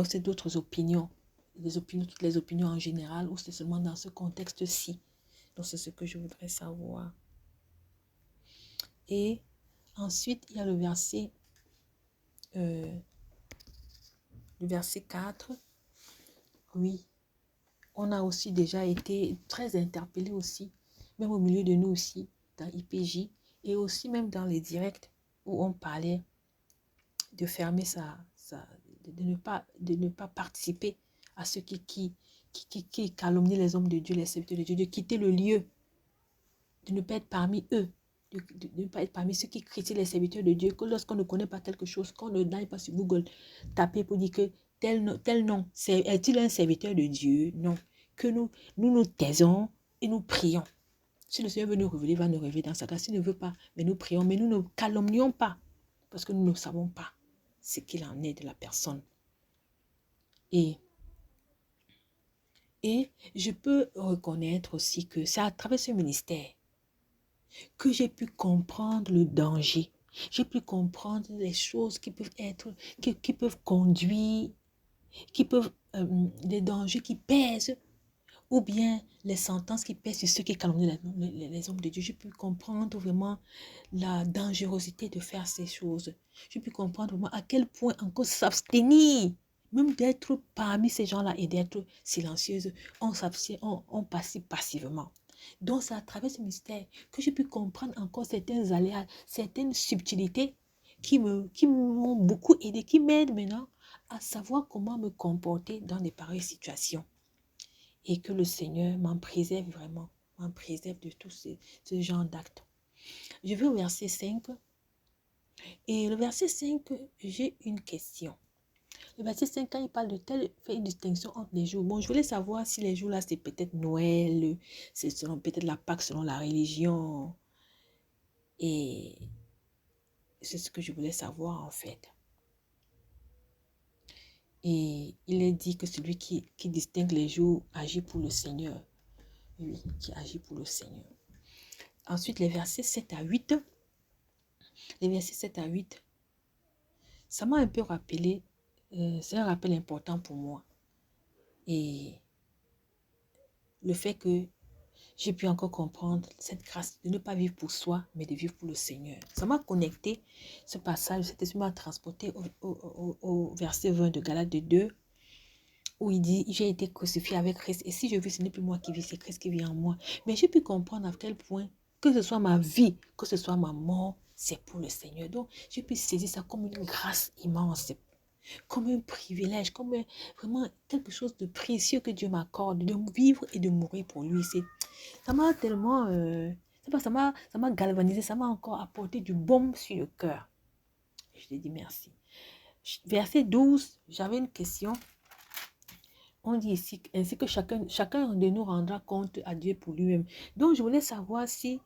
c'est d'autres opinions, toutes les opinions en général, ou c'est seulement dans ce contexte-ci? Donc, c'est ce que je voudrais savoir. Et ensuite, il y a le verset 4. Oui, on a aussi déjà été très interpellés aussi, même au milieu de nous aussi, dans IPJ, et aussi même dans les directs où on parlait de fermer de ne pas participer à ceux qui calomnient les hommes de Dieu, les serviteurs de Dieu, de quitter le lieu, de ne pas être parmi eux, de ne pas être parmi ceux qui critiquent les serviteurs de Dieu, que lorsqu'on ne connaît pas quelque chose, qu'on ne n'aille pas sur Google taper pour dire que tel nom, est-il un serviteur de Dieu? Non. Que nous taisons et nous prions. Si le Seigneur veut nous révéler, il va nous révéler dans sa grâce. S'il ne veut pas, mais nous prions, mais nous ne calomnions pas, parce que nous ne savons pas ce qu'il en est de la personne. Et je peux reconnaître aussi que c'est à travers ce ministère que j'ai pu comprendre le danger. J'ai pu comprendre les choses qui peuvent être, qui peuvent conduire, des dangers qui pèsent, ou bien les sentences qui pèsent sur ceux qui calomnient les hommes de Dieu. J'ai pu comprendre vraiment la dangerosité de faire ces choses. J'ai pu comprendre vraiment à quel point encore s'abstenir, même d'être parmi ces gens-là et d'être silencieuse, on s'abstient, on participe passivement. Donc, c'est à travers ce mystère que j'ai pu comprendre encore certains aléas, certaines subtilités qui m'ont beaucoup aidé, qui m'aident maintenant à savoir comment me comporter dans de pareilles situations. Et que le Seigneur m'en préserve vraiment, m'en préserve de tout ce genre d'actes. Je vais au verset 5. Et le verset 5, j'ai une question. Le verset 5, quand il parle de tel, fait une distinction entre les jours. Bon, je voulais savoir si les jours-là, c'est peut-être Noël, c'est selon peut-être la Pâque, selon la religion. Et c'est ce que je voulais savoir en fait. Et il est dit que celui qui distingue les jours agit pour le Seigneur. Oui, qui agit pour le Seigneur. Ensuite, les versets 7 à 8. Les versets 7 à 8. ça m'a un peu rappelé, c'est un rappel important pour moi. Et le fait que j'ai pu encore comprendre cette grâce de ne pas vivre pour soi, mais de vivre pour le Seigneur. Ça m'a connecté, ce passage, cet esprit m'a transporté au verset 20 de Galates 2, où il dit, j'ai été crucifié avec Christ, et si je vis, ce n'est plus moi qui vis, c'est Christ qui vit en moi. Mais j'ai pu comprendre à quel point, que ce soit ma vie, que ce soit ma mort, c'est pour le Seigneur. Donc, j'ai pu saisir ça comme une grâce immense, comme un privilège, comme vraiment quelque chose de précieux que Dieu m'accorde, de vivre et de mourir pour lui. Ça m'a tellement, ça m'a galvanisé, ça m'a encore apporté du baume sur le cœur. Je te dis merci. Verset 12, j'avais une question. On dit ici, ainsi que chacun de nous rendra compte à Dieu pour lui-même. Donc, je voulais savoir si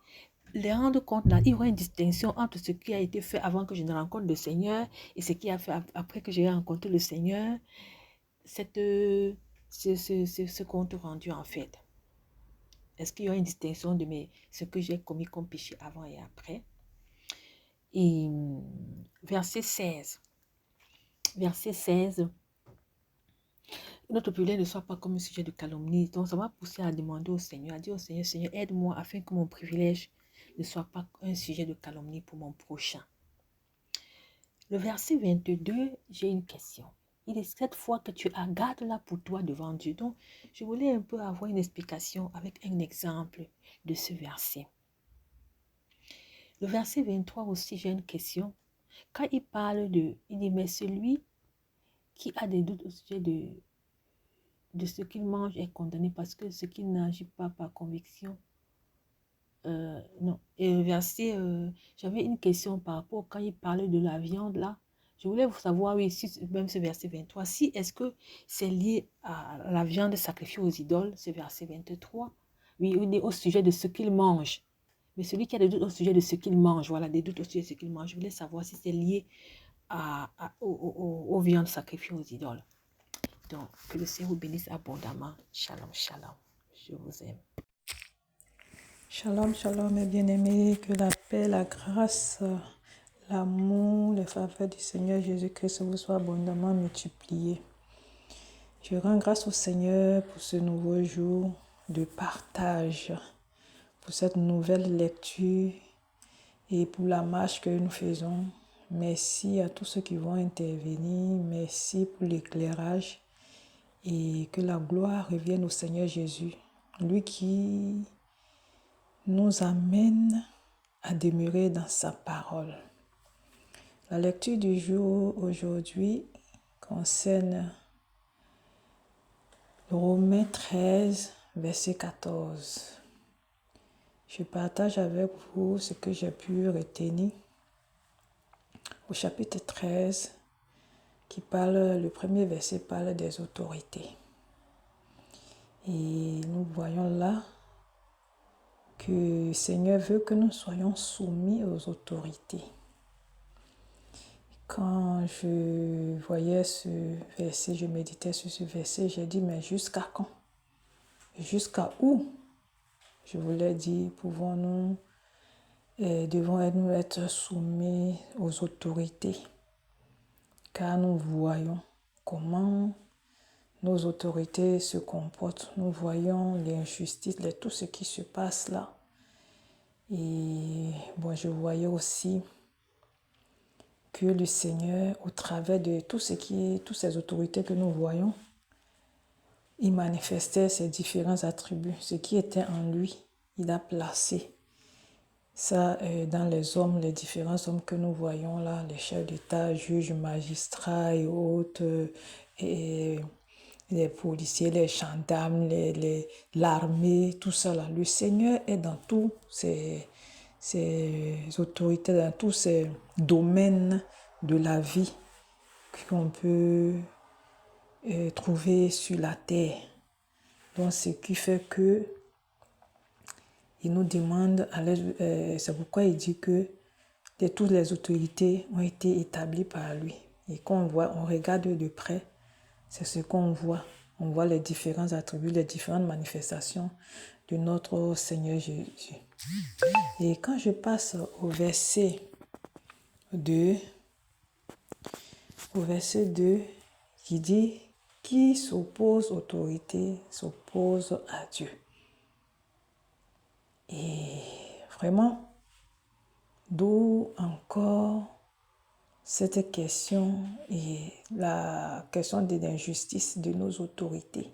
les rendre compte, là, il y aura une distinction entre ce qui a été fait avant que je ne rencontre le Seigneur et ce qui a fait après que j'ai rencontré le Seigneur. Ce compte rendu, en fait. Est-ce qu'il y aura une distinction de ce que j'ai commis comme péché avant et après? Et verset 16. Verset 16. Notre privilège ne soit pas comme un sujet de calomnie. Donc, ça m'a poussé à demander au Seigneur, à dire au Seigneur, Seigneur, aide-moi afin que mon privilège ne soit pas un sujet de calomnie pour mon prochain. Le verset 22, j'ai une question. Il est cette fois que tu garde-la pour toi devant Dieu. Donc, je voulais un peu avoir une explication avec un exemple de ce verset. Le verset 23 aussi, j'ai une question. Quand il parle il dit, mais celui qui a des doutes au sujet de ce qu'il mange est condamné parce que ce qu'il n'agit pas par conviction. Non. Et le verset, j'avais une question par rapport quand il parlait de la viande là. Je voulais vous savoir, oui, même ce verset 23, si est-ce que c'est lié à la viande sacrifiée aux idoles, ce verset 23. Oui, on est au sujet de ce qu'il mange. Mais celui qui a des doutes au sujet de ce qu'il mange, voilà, des doutes au sujet de ce qu'il mange, je voulais savoir si c'est lié aux viandes sacrifiées aux idoles. Donc, que le Seigneur vous bénisse abondamment. Shalom, shalom. Je vous aime. Shalom, shalom, mes bien-aimés, que la paix, la grâce, l'amour, les faveurs du Seigneur Jésus-Christ vous soient abondamment multipliés. Je rends grâce au Seigneur pour ce nouveau jour de partage, pour cette nouvelle lecture et pour la marche que nous faisons. Merci à tous ceux qui vont intervenir. Merci pour l'éclairage et que la gloire revienne au Seigneur Jésus, lui qui nous amène à demeurer dans sa parole. La lecture du jour aujourd'hui concerne Romains 13, verset 14. Je partage avec vous ce que j'ai pu retenir au chapitre 13 qui parle, le premier verset parle des autorités. Et nous voyons là que le Seigneur veut que nous soyons soumis aux autorités. Quand je voyais ce verset, je méditais sur ce verset, j'ai dit, mais jusqu'à quand? Jusqu'à où? Je voulais dire, devons-nous être soumis aux autorités? Car nous voyons comment nos autorités se comportent. Nous voyons l'injustice, tout ce qui se passe là. Et bon, je voyais aussi que le Seigneur, au travers de toutes ces autorités que nous voyons, il manifestait ses différents attributs. Ce qui était en lui, il a placé ça dans les hommes, les différents hommes que nous voyons là, les chefs d'État, juges, magistrats et autres, et les policiers, les gendarmes, l'armée, tout ça là. Le Seigneur est dans tous ces autorités, dans tous ces domaines de la vie qu'on peut trouver sur la terre. Donc, ce qui fait que il nous demande, c'est pourquoi il dit que toutes les autorités ont été établies par lui. Et quand on regarde de près, c'est ce qu'on voit. On voit les différents attributs, les différentes manifestations de notre Seigneur Jésus. Et quand je passe au verset 2, au verset 2, qui dit « Qui s'oppose à l'autorité s'oppose à Dieu ». Et vraiment, d'où encore cette question et la question de l'injustice de nos autorités.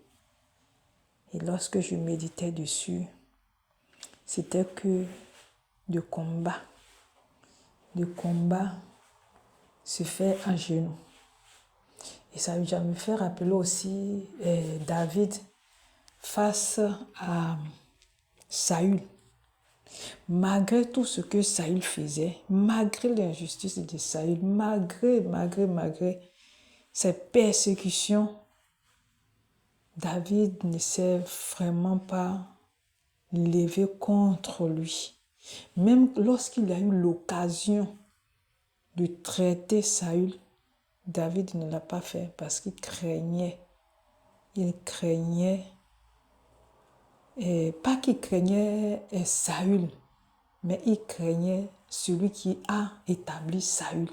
Et lorsque je méditais dessus, c'était que le combat se fait à genoux. Et ça me fait rappeler aussi David face à Saül. Malgré tout ce que Saül faisait, malgré l'injustice de Saül, malgré ces persécutions, David ne s'est vraiment pas levé contre lui. Même lorsqu'il a eu l'occasion de traiter Saül, David ne l'a pas fait parce qu'il craignait. Pas qu'il craignait Saül, mais il craignait celui qui a établi Saül.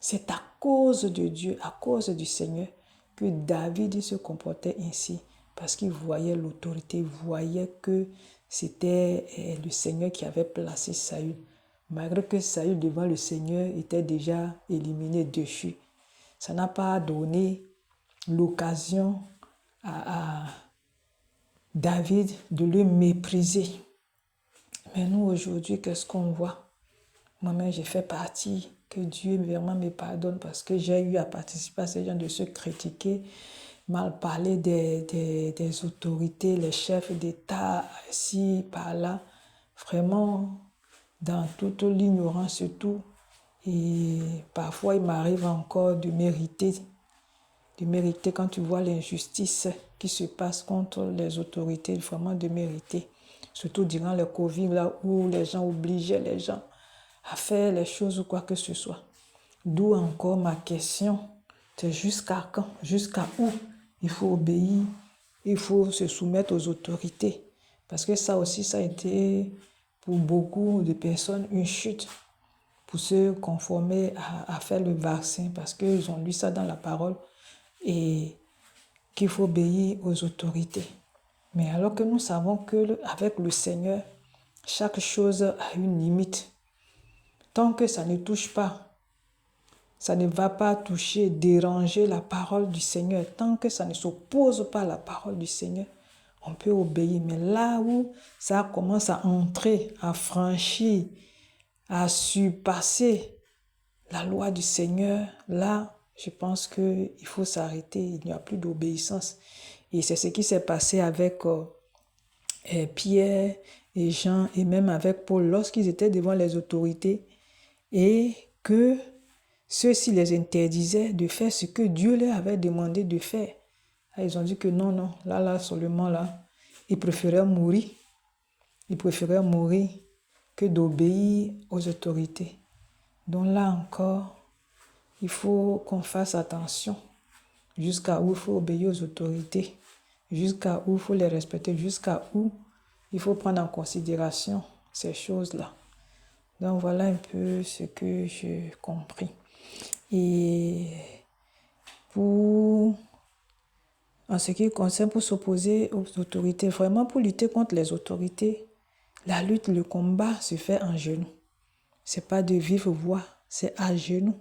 C'est à cause de Dieu, à cause du Seigneur, que David se comportait ainsi, parce qu'il voyait l'autorité, il voyait que c'était le Seigneur qui avait placé Saül. Malgré que Saül, devant le Seigneur, était déjà éliminé, déchu. Ça n'a pas donné l'occasion à David de le mépriser. Mais nous, aujourd'hui, qu'est-ce qu'on voit? Moi-même, j'ai fait partie, que Dieu vraiment me pardonne parce que j'ai eu à participer à ces gens de se critiquer, mal parler des autorités, les chefs d'État, ici, par là. Vraiment, dans toute l'ignorance et tout. Et parfois, il m'arrive encore de mériter quand tu vois l'injustice qui se passe contre les autorités, vraiment de mériter. Surtout durant le Covid, là où les gens obligeaient les gens à faire les choses ou quoi que ce soit. D'où encore ma question, c'est jusqu'à quand, jusqu'à où il faut obéir, il faut se soumettre aux autorités. Parce que ça aussi, ça a été pour beaucoup de personnes une chute pour se conformer à faire le vaccin parce qu'ils ont lu ça dans la parole et qu'il faut obéir aux autorités. Mais alors que nous savons qu'avec le Seigneur, chaque chose a une limite. Tant que ça ne touche pas, ça ne va pas toucher, déranger la parole du Seigneur. Tant que ça ne s'oppose pas à la parole du Seigneur, on peut obéir. Mais là où ça commence à entrer, à franchir, à surpasser la loi du Seigneur, là, je pense qu'il faut s'arrêter. Il n'y a plus d'obéissance. Et c'est ce qui s'est passé avec Pierre et Jean et même avec Paul lorsqu'ils étaient devant les autorités et que ceux-ci les interdisaient de faire ce que Dieu leur avait demandé de faire. Là, ils ont dit que non, là, seulement là, ils préféraient mourir. Ils préféraient mourir que d'obéir aux autorités. Donc là encore, il faut qu'on fasse attention jusqu'à où il faut obéir aux autorités, jusqu'à où il faut les respecter, jusqu'à où il faut prendre en considération ces choses-là. Donc voilà un peu ce que j'ai compris. Et en ce qui concerne pour s'opposer aux autorités, vraiment pour lutter contre les autorités, la lutte, le combat se fait en genoux. C'est pas de vive voix, c'est à genoux.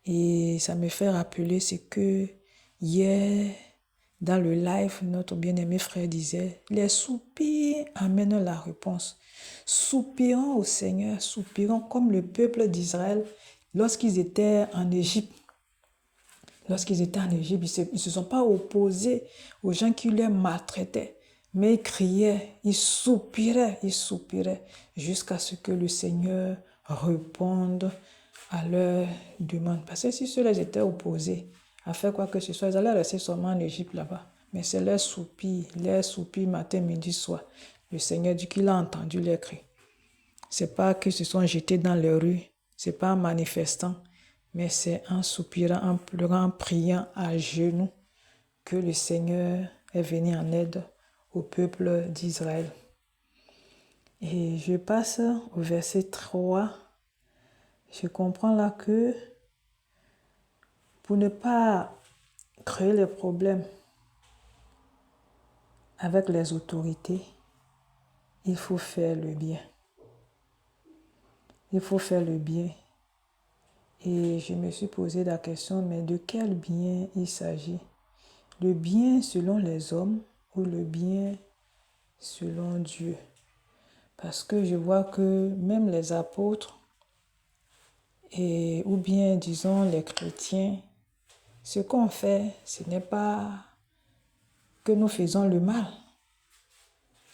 Et ça me fait rappeler ce que hier, dans le live, notre bien-aimé frère disait, les soupirs amènent la réponse. Soupirons au Seigneur, soupirons comme le peuple d'Israël lorsqu'ils étaient en Égypte. Lorsqu'ils étaient en Égypte, ils ne se sont pas opposés aux gens qui les maltraitaient, mais ils criaient, ils soupiraient jusqu'à ce que le Seigneur réponde à leur demande. Parce que si ceux-là étaient opposés à faire quoi que ce soit, ils allaient rester seulement en Égypte là-bas. Mais c'est leur soupir matin, midi, soir. Le Seigneur dit qu'il a entendu leurs cris. C'est pas qu'ils se sont jetés dans les rues, c'est pas en manifestant, mais c'est en soupirant, en pleurant, en priant à genoux que le Seigneur est venu en aide au peuple d'Israël. Et je passe au verset 3. Je comprends là que pour ne pas créer les problèmes avec les autorités, il faut faire le bien. Il faut faire le bien. Et je me suis posé la question, mais de quel bien il s'agit? Le bien selon les hommes ou le bien selon Dieu? Parce que je vois que même les apôtres, ou bien disons les chrétiens, ce qu'on fait, ce n'est pas que nous faisons le mal.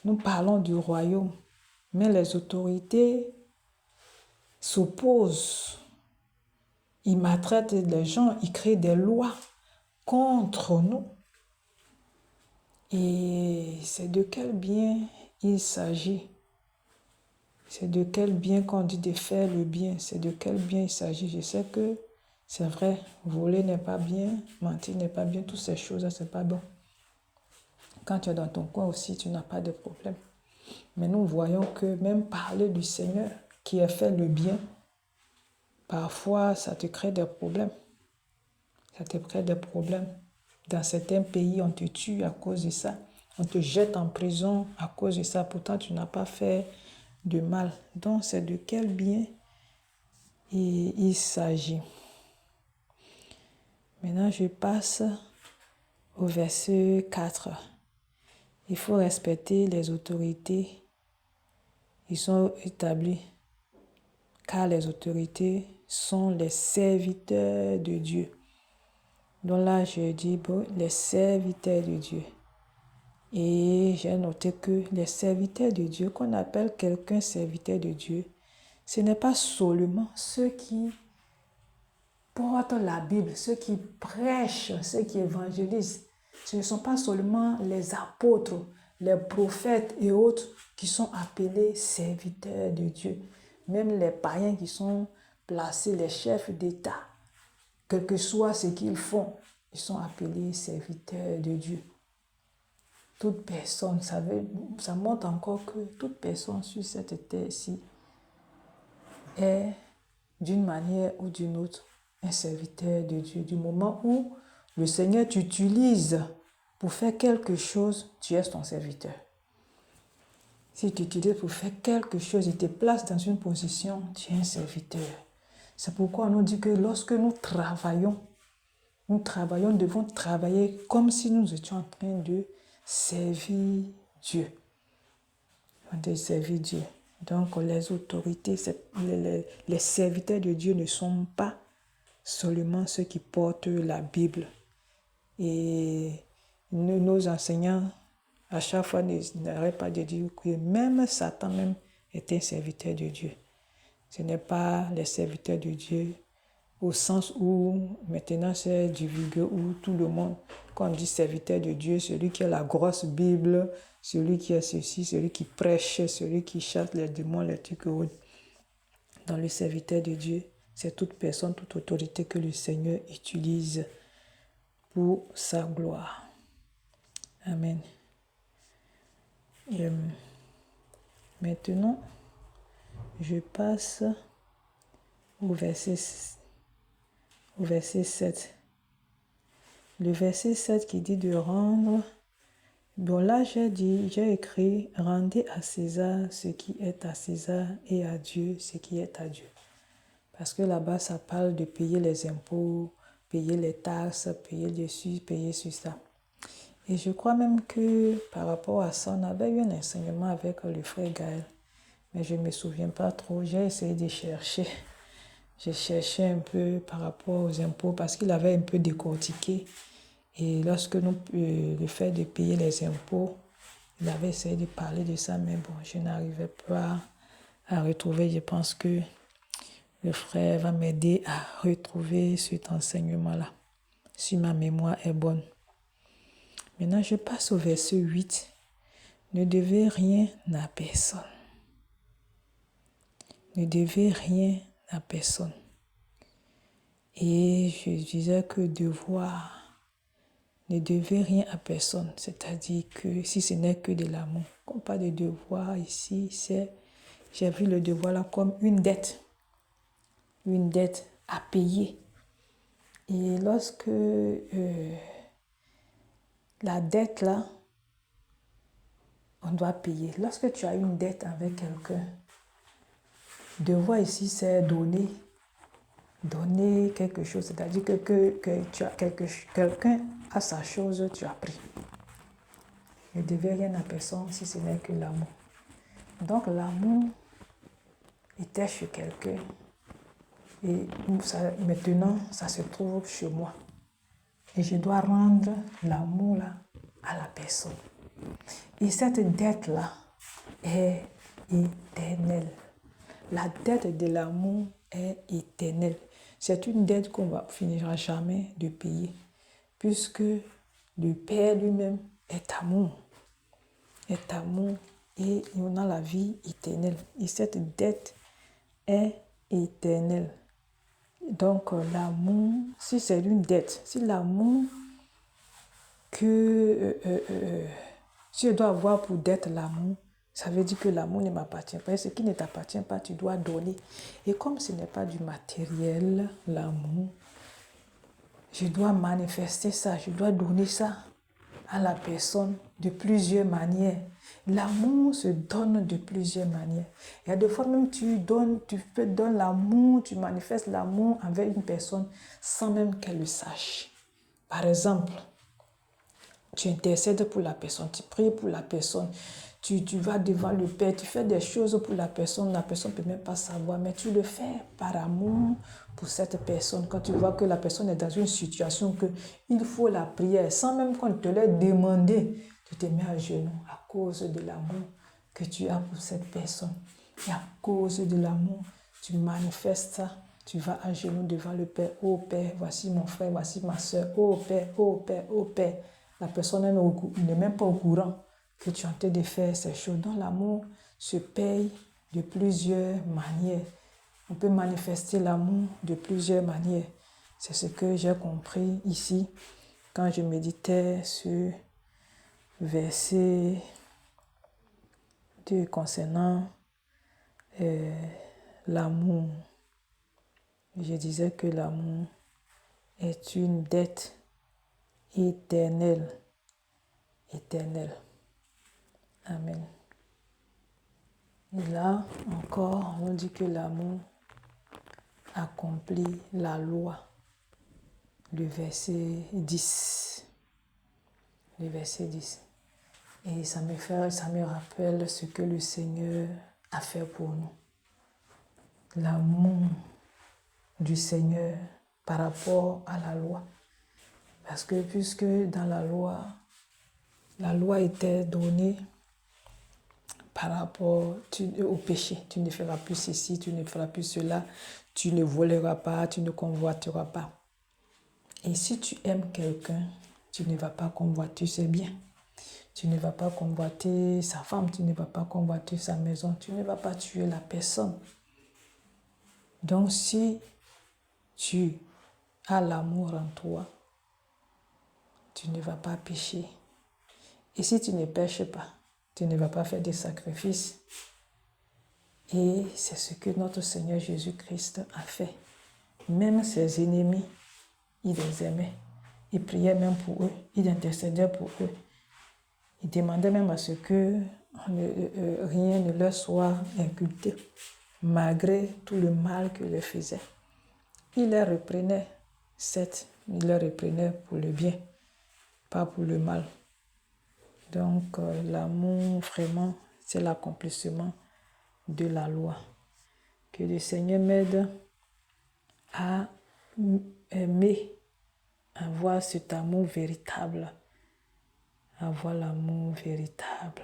Nous parlons du royaume, mais les autorités s'opposent. Ils maltraitent les gens, ils créent des lois contre nous. Et c'est de quel bien il s'agit? C'est de quel bien qu'on dit de faire le bien? C'est de quel bien il s'agit? Je sais que c'est vrai, voler n'est pas bien, mentir n'est pas bien, toutes ces choses-là, c'est pas bon. Quand tu es dans ton coin aussi, tu n'as pas de problème. Mais nous voyons que même parler du Seigneur qui a fait le bien, parfois ça te crée des problèmes. Ça te crée des problèmes. Dans certains pays, on te tue à cause de ça. On te jette en prison à cause de ça. Pourtant, tu n'as pas fait de mal. Donc, c'est de quel bien il s'agit. Maintenant, je passe au verset 4. Il faut respecter les autorités. Ils sont établis, car les autorités sont les serviteurs de Dieu. Donc là, je dis, bon, les serviteurs de Dieu. Et j'ai noté que les serviteurs de Dieu, qu'on appelle quelqu'un serviteur de Dieu, ce n'est pas seulement ceux qui portent la Bible, ceux qui prêchent, ceux qui évangélisent. Ce ne sont pas seulement les apôtres, les prophètes et autres qui sont appelés serviteurs de Dieu. Même les païens qui sont placés, les chefs d'État, quel que soit ce qu'ils font, ils sont appelés serviteurs de Dieu. Toute personne, ça montre encore que toute personne sur cette terre-ci est, d'une manière ou d'une autre, un serviteur de Dieu. Du moment où le Seigneur t'utilise pour faire quelque chose, tu es son serviteur. Si tu t'utilises pour faire quelque chose, il te place dans une position, tu es un serviteur. C'est pourquoi on nous dit que lorsque nous travaillons, nous devons travailler comme si nous étions en train de servir Dieu. De servir Dieu. Donc les autorités, les serviteurs de Dieu ne sont pas seulement ceux qui portent la Bible. Et nos enseignants, à chaque fois, n'arrêtent pas de dire que même Satan même est un serviteur de Dieu. Ce n'est pas les serviteurs de Dieu au sens où maintenant c'est divulgué, où tout le monde, quand on dit serviteur de Dieu, celui qui a la grosse Bible, celui qui a ceci, celui qui prêche, celui qui chasse les démons, les trucs autres. Dans le serviteur de Dieu, c'est toute personne, toute autorité que le Seigneur utilise pour sa gloire. Amen. Et maintenant, je passe au verset 7. Le verset 7 qui dit de rendre. Bon, là, j'ai écrit, rendez à César ce qui est à César et à Dieu ce qui est à Dieu. Parce que là-bas, ça parle de payer les impôts, payer les taxes, payer dessus, payer sur ça. Et je crois même que par rapport à ça, on avait eu un enseignement avec le frère Gaël. Mais je ne me souviens pas trop. J'ai essayé de chercher. J'ai cherché un peu par rapport aux impôts parce qu'il avait un peu décortiqué. Et lorsque le fait de payer les impôts, il avait essayé de parler de ça, mais bon, je n'arrivais pas à retrouver. Je pense que le frère va m'aider à retrouver cet enseignement-là, si ma mémoire est bonne. Maintenant, je passe au verset 8. Ne devez rien à personne. Ne devez rien à personne. Et je disais que devoir, ne devez rien à personne. C'est-à-dire que si ce n'est que de l'amour. Comme pas de devoir ici, j'ai vu le devoir là comme une dette. Une dette à payer. Et lorsque la dette là, on doit payer. Lorsque tu as une dette avec quelqu'un, devoir ici c'est donner quelque chose. C'est-à-dire que tu as quelqu'un a sa chose, tu as pris. Ne devait rien à personne si ce n'est que l'amour. Donc l'amour était chez quelqu'un et maintenant ça se trouve chez moi. Et je dois rendre l'amour là à la personne. Et cette dette-là est éternelle. La dette de l'amour est éternelle. C'est une dette qu'on ne finira jamais de payer, puisque le Père lui-même est amour. Est amour et on a la vie éternelle. Et cette dette est éternelle. Donc l'amour, si c'est une dette, si l'amour si je dois avoir pour dette l'amour, ça veut dire que l'amour ne m'appartient pas. Et ce qui ne t'appartient pas, tu dois donner. Et comme ce n'est pas du matériel, l'amour, je dois manifester ça, je dois donner ça à la personne de plusieurs manières. L'amour se donne de plusieurs manières. Il y a des fois même tu peux donner l'amour, tu manifestes l'amour envers une personne sans même qu'elle le sache. Par exemple, tu intercèdes pour la personne, tu pries pour la personne, tu vas devant le Père, tu fais des choses pour la personne ne peut même pas savoir, mais tu le fais par amour pour cette personne. Quand tu vois que la personne est dans une situation qu'il faut la prière, sans même qu'on te l'ait demandé, tu te mets à genoux à cause de l'amour que tu as pour cette personne. Et à cause de l'amour, tu manifestes ça. Tu vas à genoux devant le Père. Oh Père, voici mon frère, voici ma soeur. Oh Père, oh Père, oh Père. La personne n'est même pas au courant que tu es en train de faire ces choses. Donc l'amour se paye de plusieurs manières. On peut manifester l'amour de plusieurs manières. C'est ce que j'ai compris ici quand je méditais sur verset 2 concernant l'amour. Je disais que l'amour est une dette éternelle. Éternelle. Amen. Et là encore, on dit que l'amour accomplit la loi. Le verset 10. Le verset 10. Et ça me rappelle ce que le Seigneur a fait pour nous. L'amour du Seigneur par rapport à la loi. Parce que puisque dans la loi était donnée par rapport au péché. Tu ne feras plus ceci, tu ne feras plus cela, tu ne voleras pas, tu ne convoiteras pas. Et si tu aimes quelqu'un, tu ne vas pas convoiter ses biens. Tu ne vas pas convoiter sa femme, tu ne vas pas convoiter sa maison, tu ne vas pas tuer la personne. Donc si tu as l'amour en toi, tu ne vas pas pécher. Et si tu ne pêches pas, tu ne vas pas faire des sacrifices. Et c'est ce que notre Seigneur Jésus-Christ a fait. Même ses ennemis, il les aimait. Il priait même pour eux. Il intercédait pour eux. Il demandait même à ce que rien ne leur soit inculté, malgré tout le mal qu'il leur faisait. Il les reprenait, certes, il les reprenait pour le bien, pas pour le mal. Donc, l'amour, vraiment, c'est l'accomplissement de la loi. Que le Seigneur m'aide à aimer, à avoir cet amour véritable, à avoir l'amour véritable.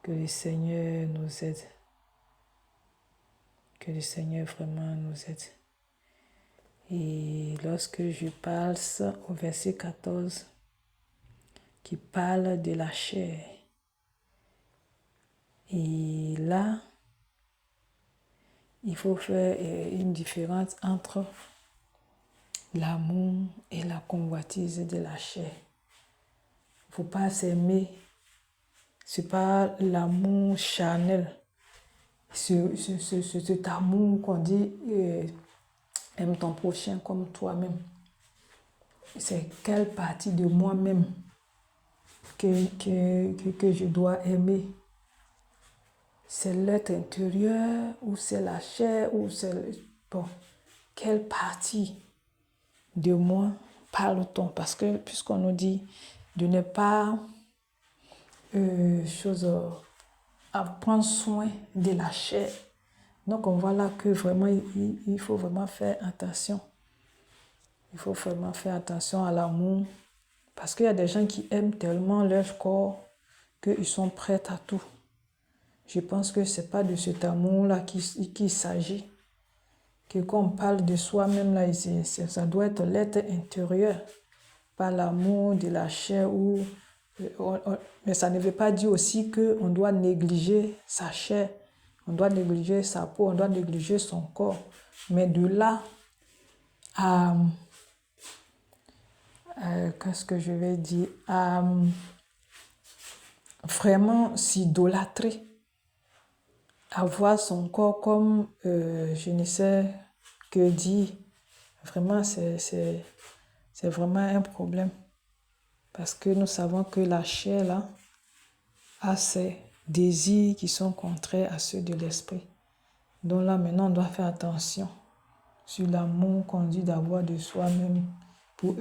Que le Seigneur nous aide. Que le Seigneur vraiment nous aide. Et lorsque je passe au verset 14, qui parle de la chair. Et là, il faut faire une différence entre l'amour et la convoitise de la chair. Il ne faut pas s'aimer. Ce n'est pas l'amour charnel. Cet amour qu'on dit Aime ton prochain comme toi-même. C'est quelle partie de moi-même que je dois aimer? C'est l'être intérieur ou c'est la chair ou c'est... Bon, quelle partie de moi parle-t-on? Parce que puisqu'on nous dit de ne pas à prendre soin de la chair. Donc on voit là que vraiment il faut vraiment faire attention. Il faut vraiment faire attention à l'amour. Parce qu'il y a des gens qui aiment tellement leur corps qu'ils sont prêts à tout. Je pense que ce n'est pas de cet amour-là qu'il s'agit. Que quand on parle de soi-même, là, ça doit être l'être intérieur. Pas l'amour de la chair. Mais ça ne veut pas dire aussi qu'on doit négliger sa chair. On doit négliger sa peau, on doit négliger son corps. Mais de là à... qu'est-ce que je vais dire? À vraiment s'idolâtrer. Avoir son corps comme je ne sais que dire. Vraiment, c'est vraiment un problème. Parce que nous savons que la chair, là, a ses désirs qui sont contraires à ceux de l'esprit. Donc là, maintenant, on doit faire attention sur l'amour qu'on dit d'avoir de soi-même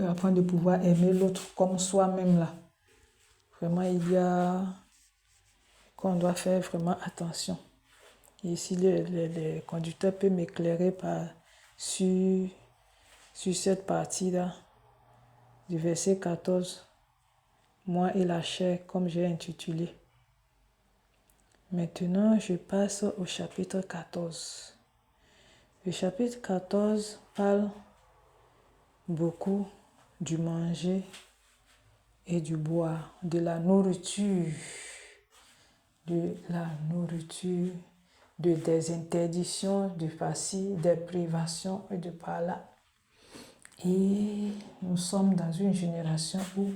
afin de pouvoir aimer l'autre comme soi-même, là. Vraiment, il y a qu'on doit faire vraiment attention. Et ici, le conducteur peut m'éclairer sur cette partie-là du verset 14. Moi et la chair, comme j'ai intitulé. Maintenant, je passe au chapitre 14. Le chapitre 14 parle beaucoup du manger et du boire, de la nourriture, des interdictions, du passé, des privations et de par là. Et nous sommes dans une génération où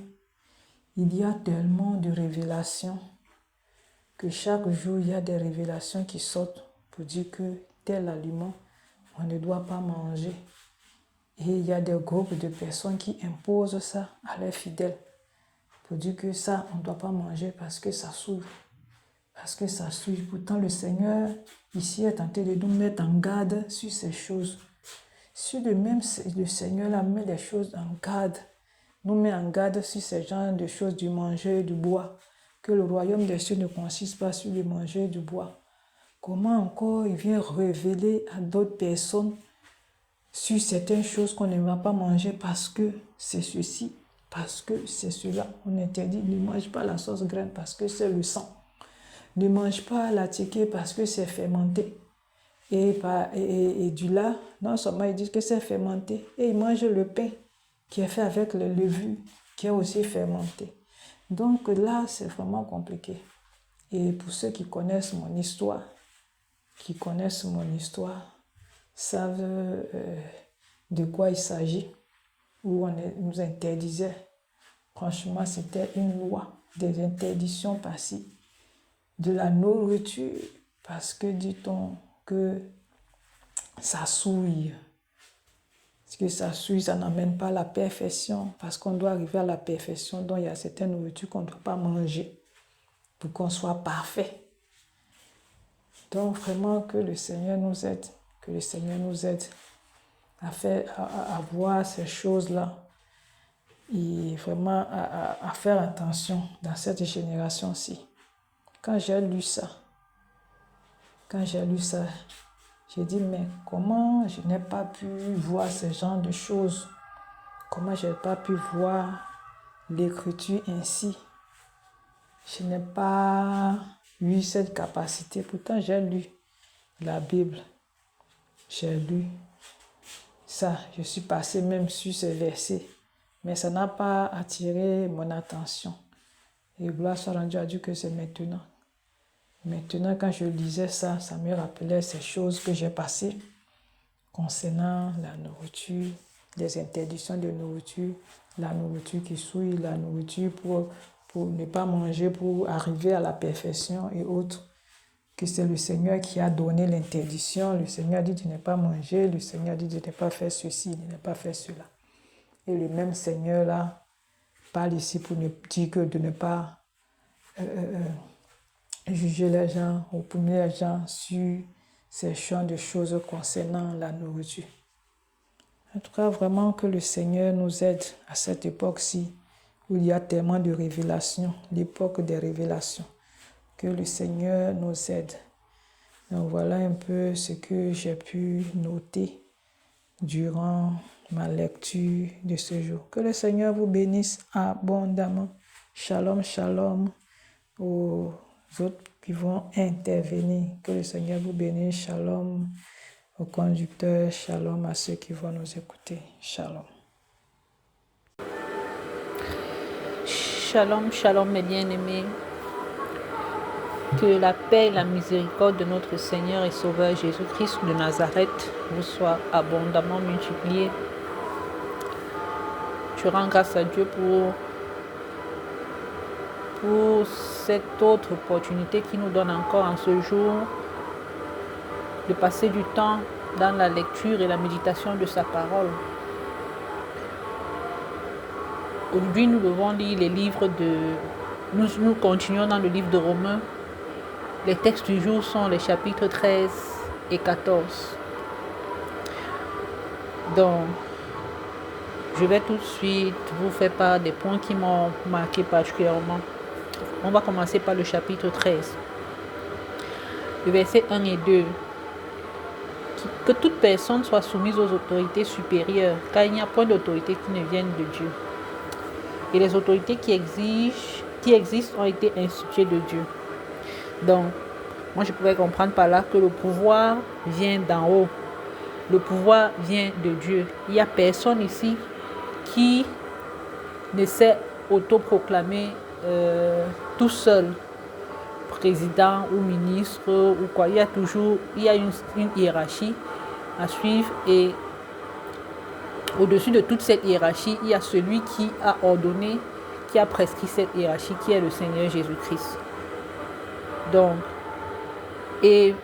il y a tellement de révélations que chaque jour, il y a des révélations qui sortent pour dire que tel aliment, on ne doit pas manger. Et il y a des groupes de personnes qui imposent ça à leurs fidèles pour dire que ça, on ne doit pas manger parce que ça souille. Parce que ça souille. Pourtant, le Seigneur, ici, est tenté de nous mettre en garde sur ces choses. Sur le même, le Seigneur là, met les choses en garde. Nous met en garde sur ces genres de choses, du manger et du boire. Que le royaume des cieux ne consiste pas sur le manger et du boire. Comment encore il vient révéler à d'autres personnes sur certaines choses qu'on ne va pas manger parce que c'est ceci, parce que c'est cela. On interdit, ne mange pas la sauce graine parce que c'est le sang. Ne mange pas la tiquée parce que c'est fermenté. Et du là, non seulement ils disent que c'est fermenté, et ils mangent le pain qui est fait avec le levure, qui est aussi fermenté. Donc là, c'est vraiment compliqué. Et pour ceux qui connaissent mon histoire, savent de quoi il s'agit, où on nous interdisait. Franchement, c'était une loi, des interdictions passées. De la nourriture, parce que dit-on que ça souille. Parce que ça souille, ça n'amène pas à la perfection. Parce qu'on doit arriver à la perfection, donc il y a certaines nourritures qu'on ne doit pas manger pour qu'on soit parfait. Donc vraiment que le Seigneur nous aide. Que le Seigneur nous aide à voir ces choses-là. Et vraiment à faire attention dans cette génération-ci. Quand j'ai lu ça, j'ai dit, mais comment je n'ai pas pu voir ce genre de choses? Comment je n'ai pas pu voir l'écriture ainsi? Je n'ai pas eu cette capacité. Pourtant, j'ai lu la Bible. J'ai lu ça. Je suis passé même sur ces versets. Mais ça n'a pas attiré mon attention. Et gloire soit rendue à Dieu que c'est maintenant. Maintenant, quand je lisais ça, ça me rappelait ces choses que j'ai passées concernant la nourriture, les interdictions de nourriture, la nourriture qui souille, la nourriture pour ne pas manger, pour arriver à la perfection et autres. que c'est le Seigneur qui a donné l'interdiction. Le Seigneur dit de ne pas manger, le Seigneur dit de ne pas faire ceci, de ne pas faire cela. Et le même Seigneur là parle ici pour nous dire que de ne pas juger les gens ou punir les gens sur ces champs de choses concernant la nourriture. En tout cas, vraiment que le Seigneur nous aide à cette époque-ci où il y a tellement de révélations, l'époque des révélations. Que le Seigneur nous aide. Donc voilà un peu ce que j'ai pu noter durant ma lecture de ce jour. Que le Seigneur vous bénisse abondamment. Shalom, shalom aux autres qui vont intervenir. Que le Seigneur vous bénisse. Shalom aux conducteurs. Shalom à ceux qui vont nous écouter. Shalom. Shalom, shalom mes bien-aimés. Que la paix et la miséricorde de notre Seigneur et Sauveur Jésus-Christ de Nazareth vous soient abondamment multipliées. Je rends grâce à Dieu pour cette autre opportunité qui nous donne encore en ce jour de passer du temps dans la lecture et la méditation de sa parole. Aujourd'hui, nous devons lire les livres de... Nous continuons dans le livre de Romains. Les textes du jour sont les chapitres 13 et 14. Donc, je vais tout de suite vous faire part des points qui m'ont marqué particulièrement. On va commencer par le chapitre 13. Le verset 1 et 2. Que toute personne soit soumise aux autorités supérieures, car il n'y a point d'autorité qui ne vienne de Dieu. Et les autorités qui existent ont été instituées de Dieu. Donc, moi je pouvais comprendre par là que le pouvoir vient d'en haut. Le pouvoir vient de Dieu. Il n'y a personne ici qui ne s'est autoproclamé tout seul, président ou ministre ou quoi. Il y a une hiérarchie à suivre et au-dessus de toute cette hiérarchie, il y a celui qui a ordonné, qui a prescrit cette hiérarchie, qui est le Seigneur Jésus-Christ. Donc, et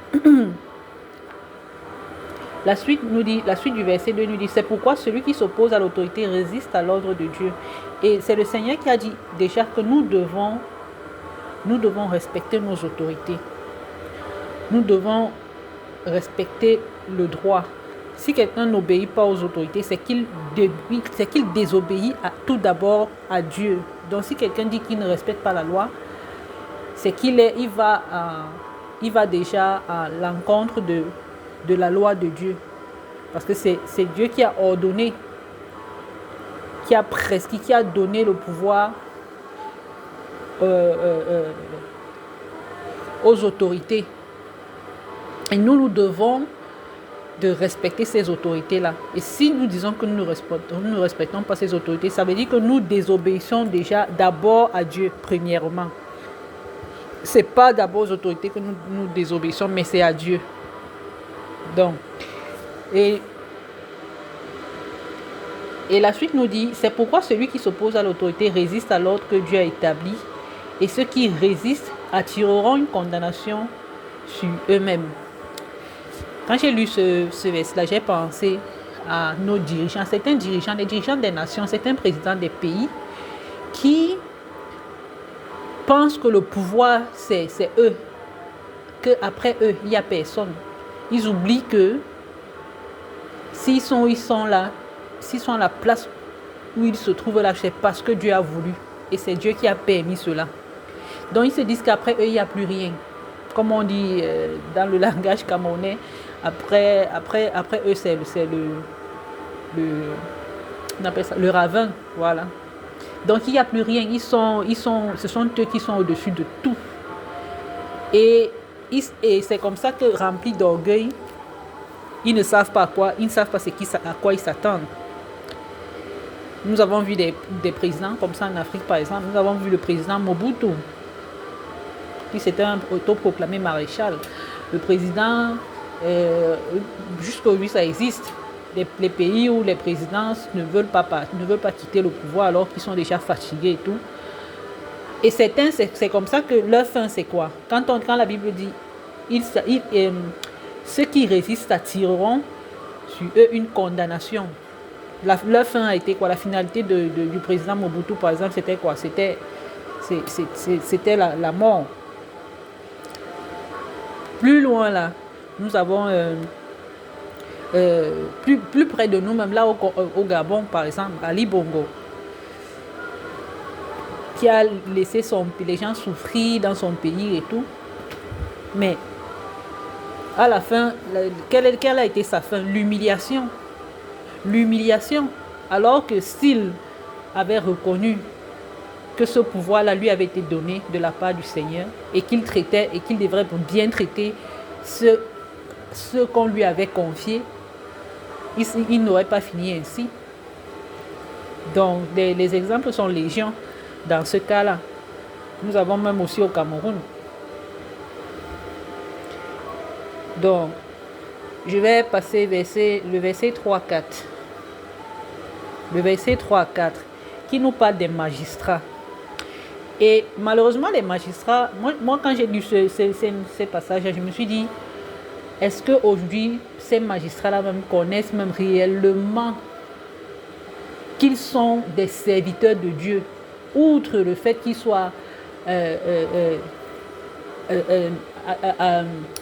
la suite du verset 2 nous dit, c'est pourquoi celui qui s'oppose à l'autorité résiste à l'ordre de Dieu. Et c'est le Seigneur qui a dit déjà que nous devons respecter nos autorités. Nous devons respecter le droit. Si quelqu'un n'obéit pas aux autorités, c'est qu'il désobéit tout d'abord à Dieu. Donc si quelqu'un dit qu'il ne respecte pas la loi, c'est qu'il va déjà à l'encontre de la loi de Dieu. Parce que c'est Dieu qui a ordonné, qui a prescrit, qui a donné le pouvoir aux autorités. Et nous devons de respecter ces autorités-là. Et si nous disons que nous ne respectons pas ces autorités, ça veut dire que nous désobéissons déjà d'abord à Dieu, premièrement. Ce n'est pas d'abord aux autorités que nous désobéissons, mais c'est à Dieu. Donc, et la suite nous dit, c'est pourquoi celui qui s'oppose à l'autorité résiste à l'ordre que Dieu a établi, et ceux qui résistent attireront une condamnation sur eux-mêmes. Quand j'ai lu ce verset-là, j'ai pensé à nos dirigeants, certains dirigeants, les dirigeants des nations, certains présidents des pays qui pensent que le pouvoir, c'est eux, qu'après eux, il n'y a personne. Ils oublient que s'ils sont là, s'ils sont à la place où ils se trouvent là, c'est parce que Dieu a voulu. Et c'est Dieu qui a permis cela. Donc ils se disent qu'après eux, il n'y a plus rien. Comme on dit dans le langage camerounais, après eux, c'est on appelle ça, le ravin. Voilà. Donc il n'y a plus rien. Ce sont eux qui sont au-dessus de tout. Et c'est comme ça que, remplis d'orgueil, ils ne savent pas à quoi ils s'attendent. Nous avons vu des présidents comme ça en Afrique, par exemple. Nous avons vu le président Mobutu, qui s'était un autoproclamé maréchal. Le président, jusqu'aujourd'hui, ça existe. Les pays où les présidents ne veulent pas quitter le pouvoir alors qu'ils sont déjà fatigués et tout. Et certains, c'est comme ça que leur fin, c'est quoi? Quand la Bible dit ceux qui résistent attireront sur eux une condamnation. Leur fin a été quoi? La finalité du président Mobutu, par exemple, c'était quoi? C'était la mort. Plus loin là, nous avons plus près de nous, même là au Gabon, par exemple, Ali Bongo, qui a laissé les gens souffrir dans son pays et tout. Mais à la fin, quelle a été sa fin? L'humiliation. L'humiliation. Alors que s'il avait reconnu que ce pouvoir-là lui avait été donné de la part du Seigneur et qu'il traitait et qu'il devrait bien traiter ce qu'on lui avait confié, il n'aurait pas fini ainsi. Donc, les exemples sont légion dans ce cas-là. Nous avons même aussi au Cameroun. Donc, je vais passer le verset 3-4. Le verset 3-4 qui nous parle des magistrats. Et malheureusement, les magistrats, moi quand j'ai lu ces passages, je me suis dit, est-ce qu'aujourd'hui, ces magistrats-là même connaissent même réellement qu'ils sont des serviteurs de Dieu, outre le fait qu'ils soient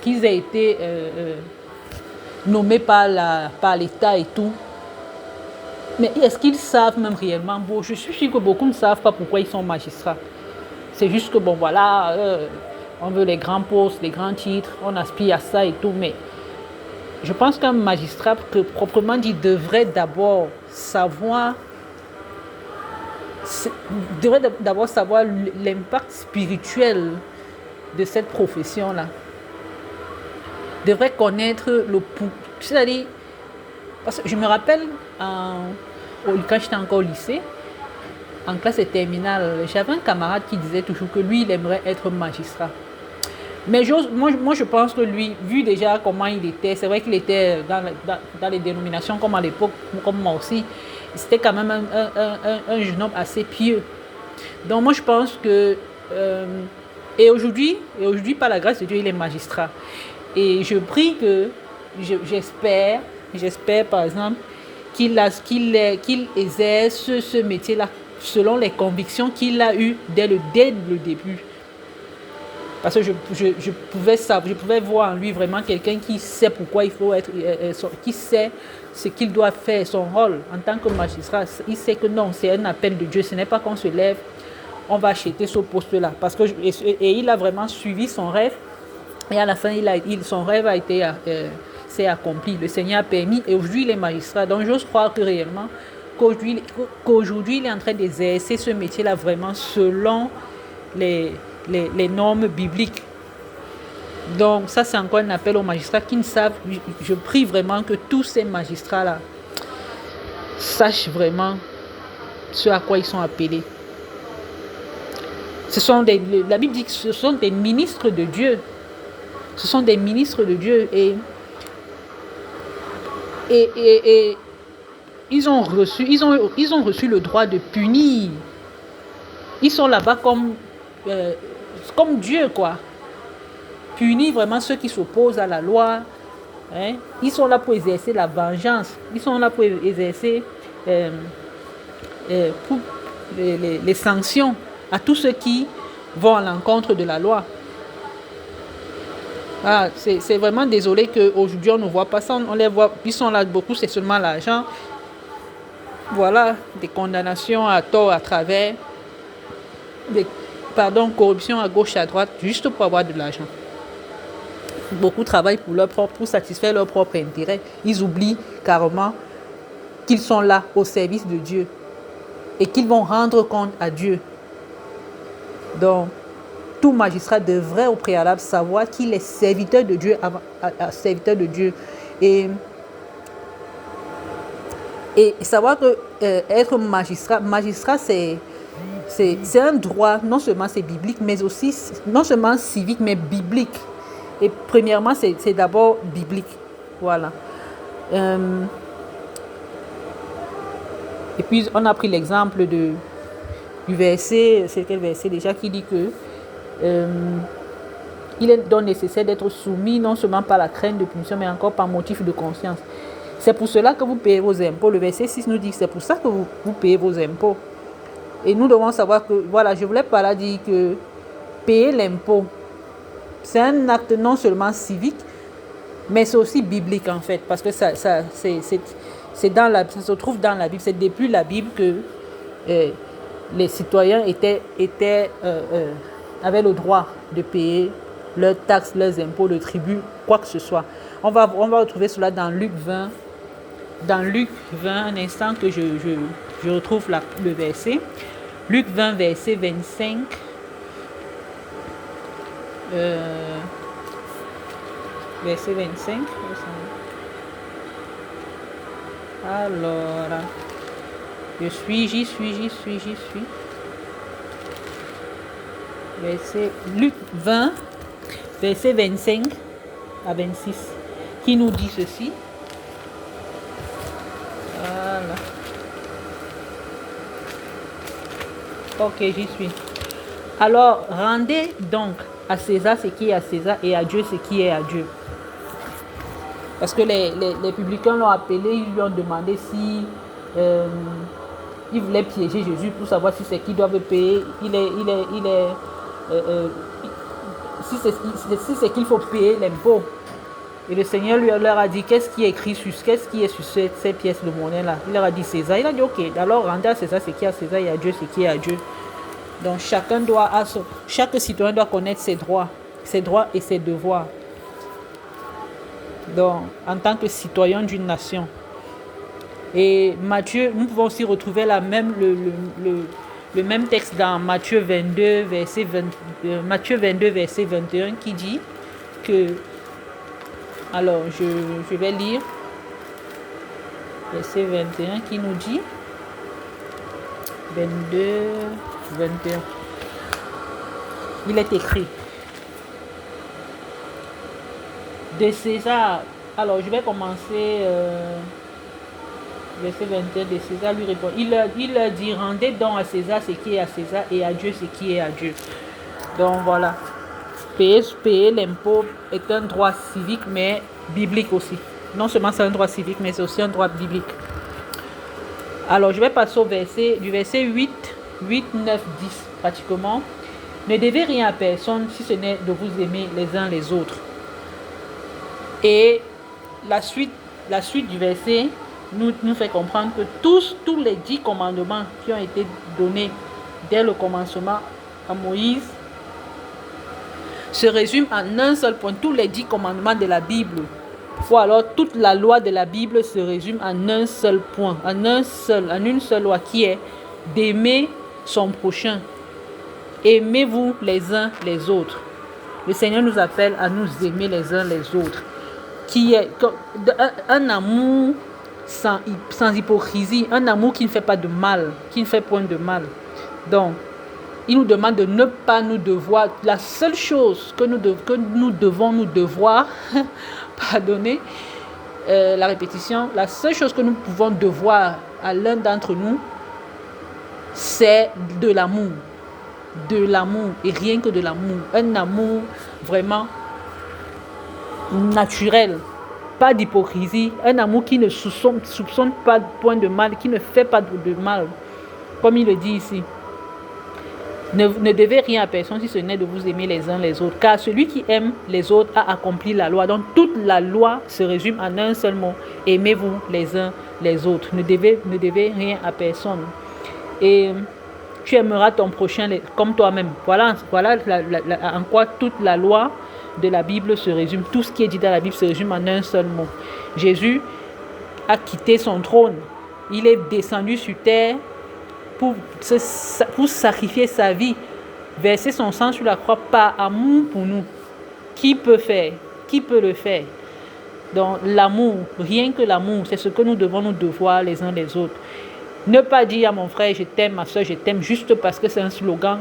qu'ils aient été nommés par l'État et tout. Mais est-ce qu'ils savent même réellement? Bon, je suis sûr que beaucoup ne savent pas pourquoi ils sont magistrats. C'est juste que, bon, voilà, on veut les grands postes, les grands titres, on aspire à ça et tout. Mais je pense qu'un magistrat, proprement dit, devrait d'abord savoir l'impact spirituel de cette profession-là. Devrait connaître c'est-à-dire, parce que je me rappelle quand j'étais encore au lycée, en classe et terminale, j'avais un camarade qui disait toujours que lui, il aimerait être magistrat. Mais moi, je pense que lui, vu déjà comment il était, c'est vrai qu'il était dans les dénominations comme à l'époque, comme moi aussi, c'était quand même un jeune homme assez pieux. Donc moi, je pense que... et aujourd'hui, par la grâce de Dieu, il est magistrat. Et je prie que, j'espère par exemple, qu'il exerce ce métier-là selon les convictions qu'il a eues dès le début. Parce que je pouvais voir en lui vraiment quelqu'un qui sait pourquoi il faut être, qui sait ce qu'il doit faire, son rôle en tant que magistrat. Il sait que non, c'est un appel de Dieu. Ce n'est pas qu'on se lève, on va acheter ce poste-là. Et il a vraiment suivi son rêve. Et à la fin, son rêve s'est accompli. Le Seigneur a permis. Et aujourd'hui, il est magistrat. Donc, j'ose croire que réellement, qu'aujourd'hui, il est en train d'exercer ce métier-là vraiment selon les normes bibliques. Donc, ça, c'est encore un appel aux magistrats qui ne savent. Je prie vraiment que tous ces magistrats-là sachent vraiment ce à quoi ils sont appelés. La Bible dit que ce sont des ministres de Dieu. Ce sont des ministres de Dieu et ils ont reçu le droit de punir. Ils sont là-bas comme Dieu, quoi. Punir vraiment ceux qui s'opposent à la loi. Hein? Ils sont là pour exercer la vengeance. Ils sont là pour exercer pour les sanctions à tous ceux qui vont à l'encontre de la loi. Ah, c'est vraiment désolé qu'aujourd'hui on ne voit pas ça. On les voit, ils sont là beaucoup, c'est seulement l'argent. Voilà, des condamnations à tort, à travers, corruption à gauche, à droite, juste pour avoir de l'argent. Beaucoup travaillent pour satisfaire leur propre intérêt. Ils oublient carrément qu'ils sont là au service de Dieu et qu'ils vont rendre compte à Dieu. Donc, tout magistrat devrait au préalable savoir qu'il est serviteur de Dieu, serviteur de Dieu. Et savoir que être magistrat c'est un droit, non seulement c'est biblique, mais aussi, non seulement civique, mais biblique. Et premièrement, c'est d'abord biblique. Voilà. Et puis, on a pris l'exemple du verset, c'est quel verset déjà, qui dit que Il est donc nécessaire d'être soumis non seulement par la crainte de punition, mais encore par motif de conscience. C'est pour cela que vous payez vos impôts. Le verset 6 nous dit que c'est pour ça que vous payez vos impôts. Et nous devons savoir que, voilà, je voulais par là dire que payer l'impôt, c'est un acte non seulement civique, mais c'est aussi biblique en fait, parce que c'est dans ça se trouve dans la Bible. C'est depuis la Bible que les citoyens avaient le droit de payer leurs taxes, leurs impôts, le tribut, quoi que ce soit. On va retrouver cela dans Luc 20. Dans Luc 20, un instant que je retrouve le verset. Luc 20, verset 25. Verset 25. Alors, j'y suis. Verset Luc 20, verset 25 à 26, qui nous dit ceci. Voilà. Ok, j'y suis. Alors, rendez donc à César ce qui est à César et à Dieu ce qui est à Dieu. Parce que les publicains l'ont appelé, ils lui ont demandé si ils voulaient piéger Jésus pour savoir si c'est qu'ils doivent payer. Si c'est qu'il faut payer l'impôt. Et le Seigneur leur a dit, qu'est-ce qui est sur ces pièces de monnaie-là? Il leur a dit César. Il a dit, ok, alors rendez à César ce qui est à César et à Dieu ce qui est à Dieu. Donc chaque citoyen doit connaître ses droits et ses devoirs. Donc, en tant que citoyen d'une nation. Et Matthieu, nous pouvons aussi retrouver le même texte dans Matthieu 22, verset 21, qui dit que, alors je vais lire, verset 21 qui nous dit, 22, 21, il est écrit, de César, alors je vais commencer, verset 21, de César lui répond, il leur dit, rendez donc à César ce qui est à César et à Dieu ce qui est à Dieu. Donc voilà, payer l'impôt est un droit civique mais biblique aussi. Non seulement c'est un droit civique mais c'est aussi un droit biblique. Alors je vais passer au verset 8, 9, 10 pratiquement. Ne devez rien à personne si ce n'est de vous aimer les uns les autres. Et la suite du verset nous fait comprendre que tous les 10 commandements qui ont été donnés dès le commencement à Moïse se résument en un seul point. Tous les 10 commandements de la Bible, ou alors toute la loi de la Bible se résume en un seul point, en une seule loi qui est d'aimer son prochain. Aimez-vous les uns les autres. Le Seigneur nous appelle à nous aimer les uns les autres, qui est un amour sans hypocrisie, un amour qui ne fait pas de mal, qui ne fait point de mal. Donc, il nous demande de ne pas nous devoir. La seule chose que nous devons nous devoir, pardonnez la répétition, la seule chose que nous pouvons devoir à l'un d'entre nous, c'est de l'amour. De l'amour et rien que de l'amour. Un amour vraiment naturel. Pas d'hypocrisie, un amour qui ne soupçonne pas de point de mal, qui ne fait pas de mal, comme il le dit ici. Ne devez rien à personne si ce n'est de vous aimer les uns les autres, car celui qui aime les autres a accompli la loi. Donc toute la loi se résume en un seul mot: aimez-vous les uns les autres. Ne devez rien à personne. Et tu aimeras ton prochain comme toi-même. Voilà en quoi toute la loi de la Bible se résume. Tout ce qui est dit dans la Bible se résume en un seul mot. Jésus a quitté son trône. Il est descendu sur terre pour sacrifier sa vie, verser son sang sur la croix par amour pour nous. Qui peut le faire? Donc l'amour, rien que l'amour, c'est ce que nous devons nous devoir les uns les autres. Ne pas dire à mon frère je t'aime, ma soeur je t'aime, juste parce que c'est un slogan,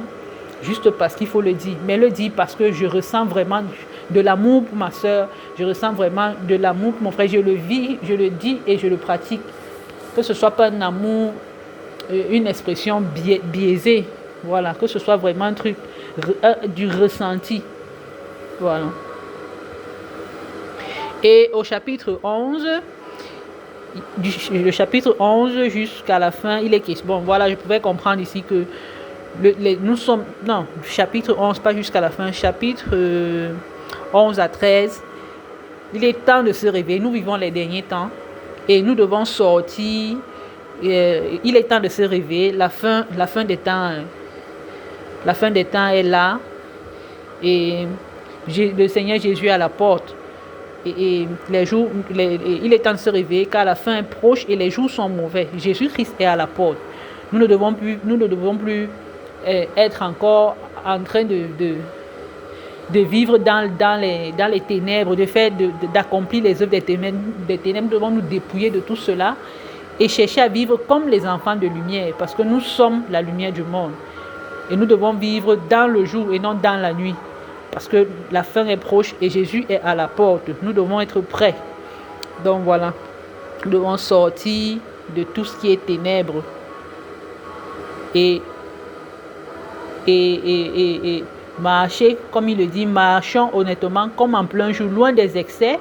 juste parce qu'il faut le dire, mais le dire parce que je ressens vraiment de l'amour pour ma soeur, je ressens vraiment de l'amour pour mon frère, je le vis, je le dis et je le pratique. Que ce soit pas un amour, une expression biaisée, voilà, que ce soit vraiment un truc du ressenti. Voilà. Et au chapitre 11, le chapitre 11 jusqu'à la fin, il est question. Bon, voilà, je pouvais comprendre ici que nous sommes... Non, chapitre 11, pas jusqu'à la fin. Chapitre 11 à 13, il est temps de se réveiller. Nous vivons les derniers temps et nous devons sortir. Il est temps de se réveiller. La fin des temps est là. Et le Seigneur Jésus est à la porte. Et les jours, il est temps de se réveiller car la fin est proche et les jours sont mauvais. Jésus-Christ est à la porte. Nous ne devons plus être encore en train de vivre dans les ténèbres, d'accomplir les œuvres des ténèbres. Nous devons nous dépouiller de tout cela et chercher à vivre comme les enfants de lumière, parce que nous sommes la lumière du monde. Et nous devons vivre dans le jour et non dans la nuit, parce que la fin est proche et Jésus est à la porte. Nous devons être prêts. Donc voilà, nous devons sortir de tout ce qui est ténèbres et marcher, comme il le dit, marchons honnêtement comme en plein jour, loin des excès,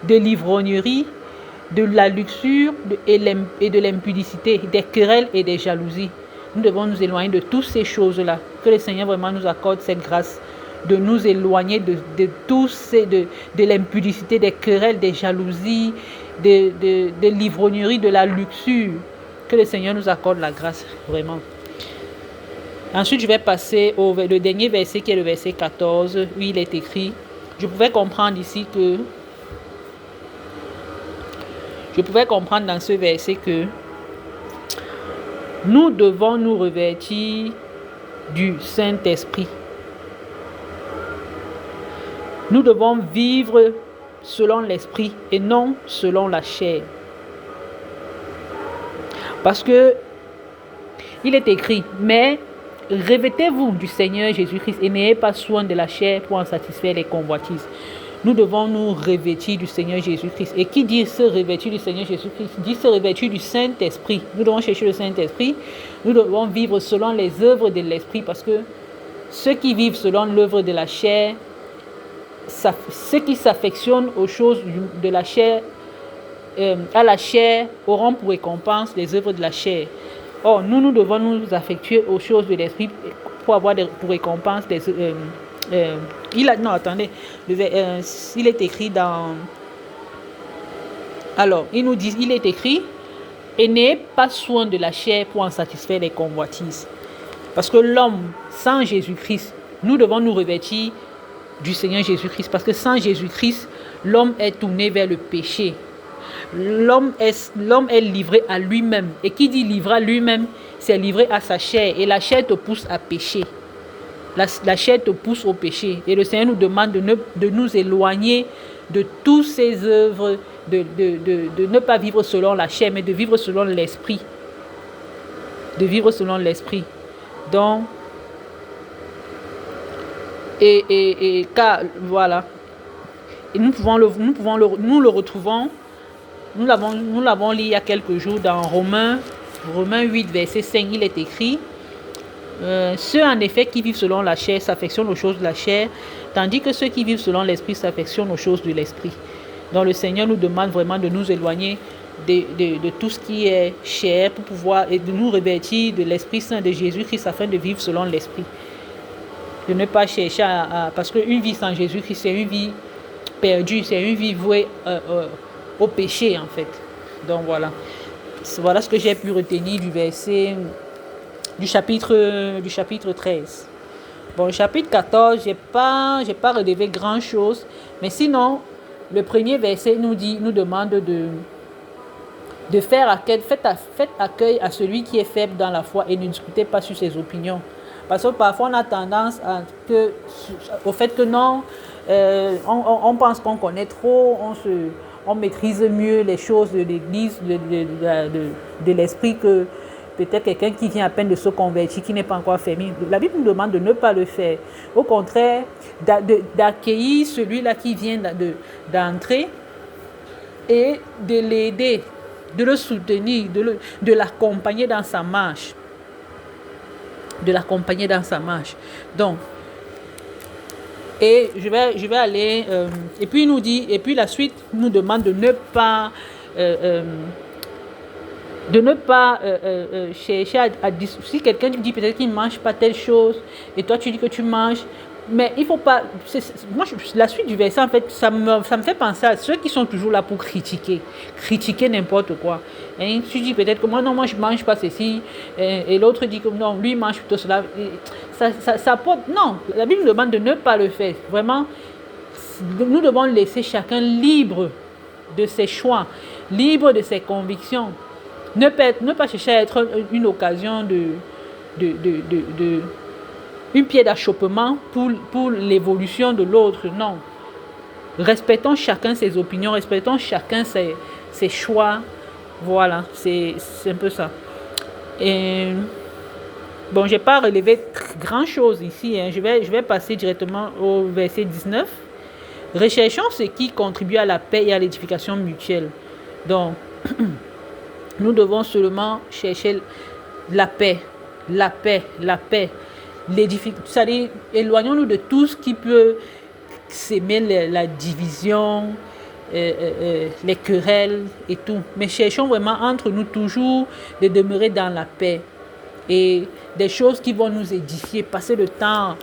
de l'ivrognerie, de la luxure et de l'impudicité, des querelles et des jalousies. Nous devons nous éloigner de toutes ces choses-là. Que le Seigneur vraiment nous accorde cette grâce de nous éloigner de l'impudicité, des querelles, des jalousies, de l'ivrognerie, de la luxure. Que le Seigneur nous accorde la grâce, vraiment. Ensuite, je vais passer au dernier verset qui est le verset 14, où il est écrit, je pouvais comprendre ici que, dans ce verset que nous devons nous revêtir du Saint-Esprit. Nous devons vivre selon l'Esprit et non selon la chair. Parce que il est écrit, mais revêtez-vous du Seigneur Jésus-Christ et n'ayez pas soin de la chair pour en satisfaire les convoitises. Nous devons nous revêtir du Seigneur Jésus-Christ. Et qui dit se revêtir du Seigneur Jésus-Christ dit se revêtir du Saint-Esprit. Nous devons chercher le Saint-Esprit. Nous devons vivre selon les œuvres de l'Esprit, parce que ceux qui vivent selon l'œuvre de la chair, ceux qui s'affectionnent aux choses de la chair, à la chair, auront pour récompense les œuvres de la chair. Or, nous devons nous affectuer aux choses de l'Esprit pour avoir pour récompense des il est écrit dans... Alors, il est écrit, et n'ayez pas soin de la chair pour en satisfaire les convoitises. Parce que l'homme, sans Jésus-Christ, nous devons nous revêtir du Seigneur Jésus-Christ. Parce que sans Jésus-Christ, l'homme est tourné vers le péché. L'homme est livré à lui-même. Et qui dit livré à lui-même, c'est livré à sa chair. Et la chair te pousse à pécher. La chair te pousse au péché. Et le Seigneur nous demande de nous éloigner de toutes ces œuvres, de ne pas vivre selon la chair, mais de vivre selon l'Esprit. De vivre selon l'Esprit. Donc, car, voilà. Et nous le retrouvons. Nous l'avons lu il y a quelques jours dans Romains 8, verset 5, il est écrit, ceux en effet qui vivent selon la chair s'affectionnent aux choses de la chair, tandis que ceux qui vivent selon l'Esprit s'affectionnent aux choses de l'Esprit. Donc le Seigneur nous demande vraiment de nous éloigner de tout ce qui est chair pour pouvoir, et de nous revêtir de l'Esprit Saint de Jésus-Christ afin de vivre selon l'Esprit. De ne pas chercher parce qu'une vie sans Jésus-Christ, c'est une vie perdue, c'est une vie vouée au péché en fait. Donc voilà ce que j'ai pu retenir du chapitre 13. Bon, le chapitre 14, j'ai pas relevé grand chose, mais sinon le premier verset nous demande de faire accueil, faites accueil à celui qui est faible dans la foi et ne discutez pas sur ses opinions. Parce que parfois on a tendance au fait que non, on pense qu'on connaît trop, on maîtrise mieux les choses de l'Église, de l'Esprit, que peut-être quelqu'un qui vient à peine de se convertir, qui n'est pas encore fermé. La Bible nous demande de ne pas le faire. Au contraire, d'accueillir celui-là qui vient d'entrer et de l'aider, de le soutenir, de l'accompagner dans sa marche. Donc, Et je vais aller, et puis il nous dit, et puis la suite nous demande de ne pas chercher si quelqu'un te dit peut-être qu'il ne mange pas telle chose, et toi tu dis que tu manges, mais il faut pas, moi la suite du verset en fait, ça me fait penser à ceux qui sont toujours là pour critiquer n'importe quoi. Et tu dis peut-être que moi non, moi je mange pas ceci, et l'autre dit que non, lui il mange plutôt cela. Ça porte, non, la Bible nous demande de ne pas le faire. Vraiment, nous devons laisser chacun libre de ses choix, libre de ses convictions. Ne pas chercher à être une occasion une pied d'achoppement pour l'évolution de l'autre. Non. Respectons chacun ses opinions, respectons chacun ses choix. Voilà, c'est un peu ça. Et bon, je n'ai pas relevé grand chose ici. Je vais passer directement au verset 19. Recherchons ce qui contribue à la paix et à l'édification mutuelle. Donc, nous devons seulement chercher la paix. C'est-à-dire, éloignons-nous de tout ce qui peut s'aimer la division, les querelles et tout. Mais cherchons vraiment entre nous toujours de demeurer dans la paix. Et des choses qui vont nous édifier, passer le temps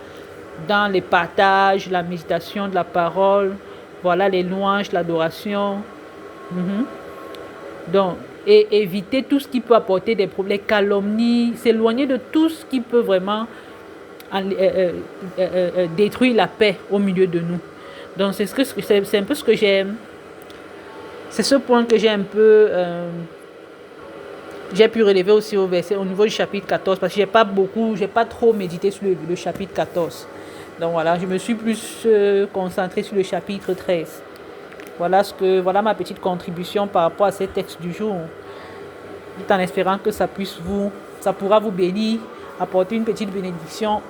dans les partages, la méditation de la parole, voilà, les louanges, l'adoration. Donc, et éviter tout ce qui peut apporter des problèmes, calomnies, s'éloigner de tout ce qui peut vraiment détruire la paix au milieu de nous. Donc, c'est un peu ce que j'aime. C'est ce point que j'ai un peu... j'ai pu relever aussi au niveau du chapitre 14, parce que j'ai pas trop médité sur le chapitre 14. Donc voilà, je me suis plus concentrée sur le chapitre 13. Voilà ma petite contribution par rapport à ces textes du jour. Tout en espérant que ça pourra vous bénir, apporter une petite bénédiction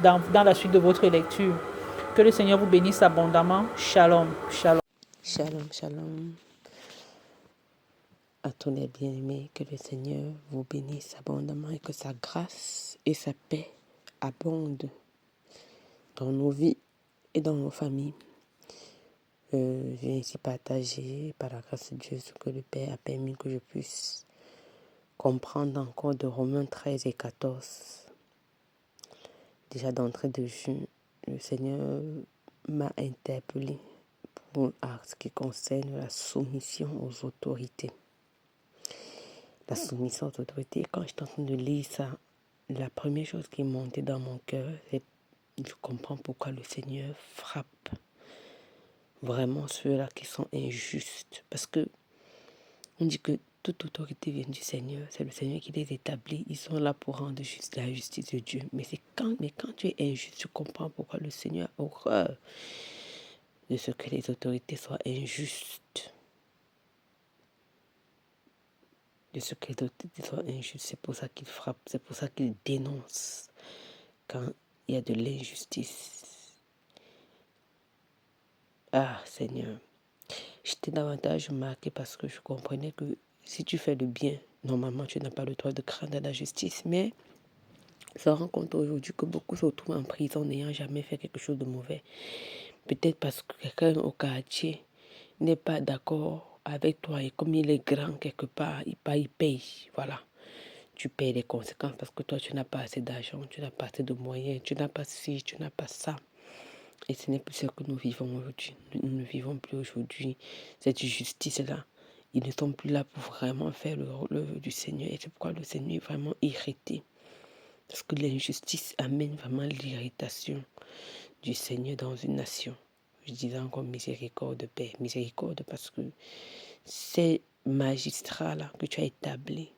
dans la suite de votre lecture. Que le Seigneur vous bénisse abondamment. Shalom, shalom. Shalom, shalom. À tous les bien-aimés, que le Seigneur vous bénisse abondamment et que sa grâce et sa paix abondent dans nos vies et dans nos familles. Je viens ici partager par la grâce de Dieu ce que le Père a permis que je puisse comprendre encore de Romains 13 et 14. Déjà d'entrée de jeu, le Seigneur m'a interpellé pour ce qui concerne la soumission aux autorités. La soumission aux autorités, quand j'étais en train de lire ça, la première chose qui est montée dans mon cœur, c'est je comprends pourquoi le Seigneur frappe vraiment ceux-là qui sont injustes. Parce que on dit que toute autorité vient du Seigneur. C'est le Seigneur qui les établit. Ils sont là pour rendre la justice de Dieu. Mais quand tu es injuste, tu comprends pourquoi le Seigneur a horreur de ce que les autorités soient injustes. C'est pour ça qu'il frappe. C'est pour ça qu'il dénonce quand il y a de l'injustice. Ah, Seigneur. J'étais davantage marquée parce que je comprenais que si tu fais le bien, normalement, tu n'as pas le droit de craindre la justice. Mais je me rends compte aujourd'hui que beaucoup se retrouvent en prison n'ayant jamais fait quelque chose de mauvais. Peut-être parce que quelqu'un au quartier n'est pas d'accord avec toi. Et comme il est grand quelque part, il paye. Voilà. Tu payes les conséquences parce que toi, tu n'as pas assez d'argent, tu n'as pas assez de moyens, tu n'as pas ci, tu n'as pas ça. Et ce n'est plus ce que nous vivons aujourd'hui. Nous ne vivons plus aujourd'hui cette justice-là. Ils ne sont plus là pour vraiment faire l'œuvre du Seigneur. Et c'est pourquoi le Seigneur est vraiment irrité. Parce que l'injustice amène vraiment l'irritation du Seigneur dans une nation. Je disais encore miséricorde, Père. Miséricorde parce que ces magistrats-là que tu as établis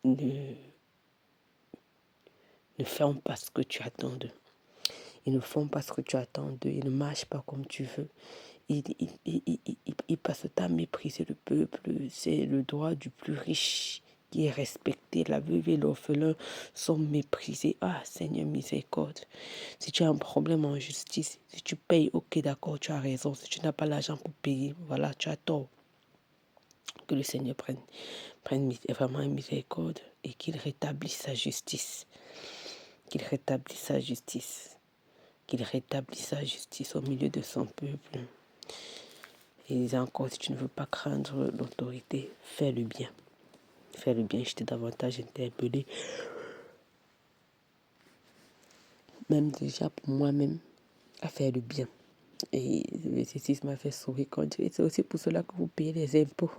ne font pas ce que tu attends d'eux. Ils ne font pas ce que tu attends d'eux. Ils ne marchent pas comme tu veux. Ils passent le temps à mépriser le peuple. C'est le droit du plus riche qui est respecté. La veuve et l'orphelin sont méprisés. Ah, Seigneur, miséricorde. Si tu as un problème en justice, si tu payes, ok, d'accord, tu as raison. Si tu n'as pas l'argent pour payer, voilà, tu as tort. Que le Seigneur prenne vraiment miséricorde et qu'il rétablisse sa justice. Qu'il rétablisse sa justice. qu'il rétablisse sa justice au milieu de son peuple. Et il disait encore, si tu ne veux pas craindre l'autorité, fais le bien. Fais le bien, j'étais davantage interpellée, même déjà pour moi-même, à faire le bien. Et le verset 6 m'a fait sourire quand je dis, c'est aussi pour cela que vous payez les impôts.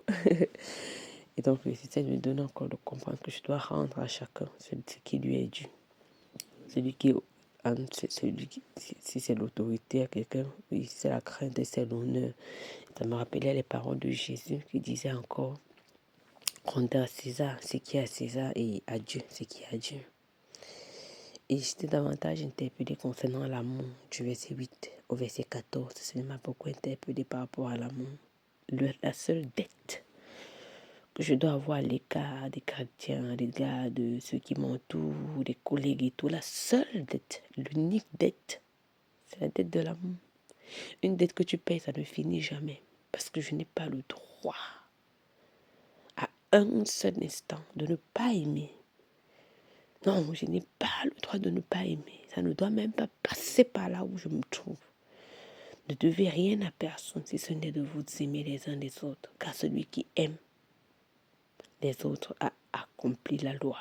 Et donc le verset 7 me donne encore de comprendre que je dois rendre à chacun ce qui lui est dû. Celui qui, si c'est l'autorité à quelqu'un, oui, c'est la crainte et c'est l'honneur. Ça me rappelait les paroles de Jésus qui disait encore, rendez à César ce qui est à César et à Dieu ce qui est à Dieu. Et j'étais davantage interpellée concernant l'amour du verset 8 au verset 14. Ça m'a beaucoup interpellée par rapport à l'amour. La seule dette que je dois avoir à l'égard des chrétiens, à l'égard de ceux qui m'entourent, des collègues et tout, la seule dette, l'unique dette, c'est la dette de l'amour. Une dette que tu payes, ça ne finit jamais. Parce que je n'ai pas le droit à un seul instant de ne pas aimer. Non, je n'ai pas le droit de ne pas aimer. Ça ne doit même pas passer par là où je me trouve. Ne devez rien à personne si ce n'est de vous aimer les uns les autres. Car celui qui aime les autres a accompli la loi.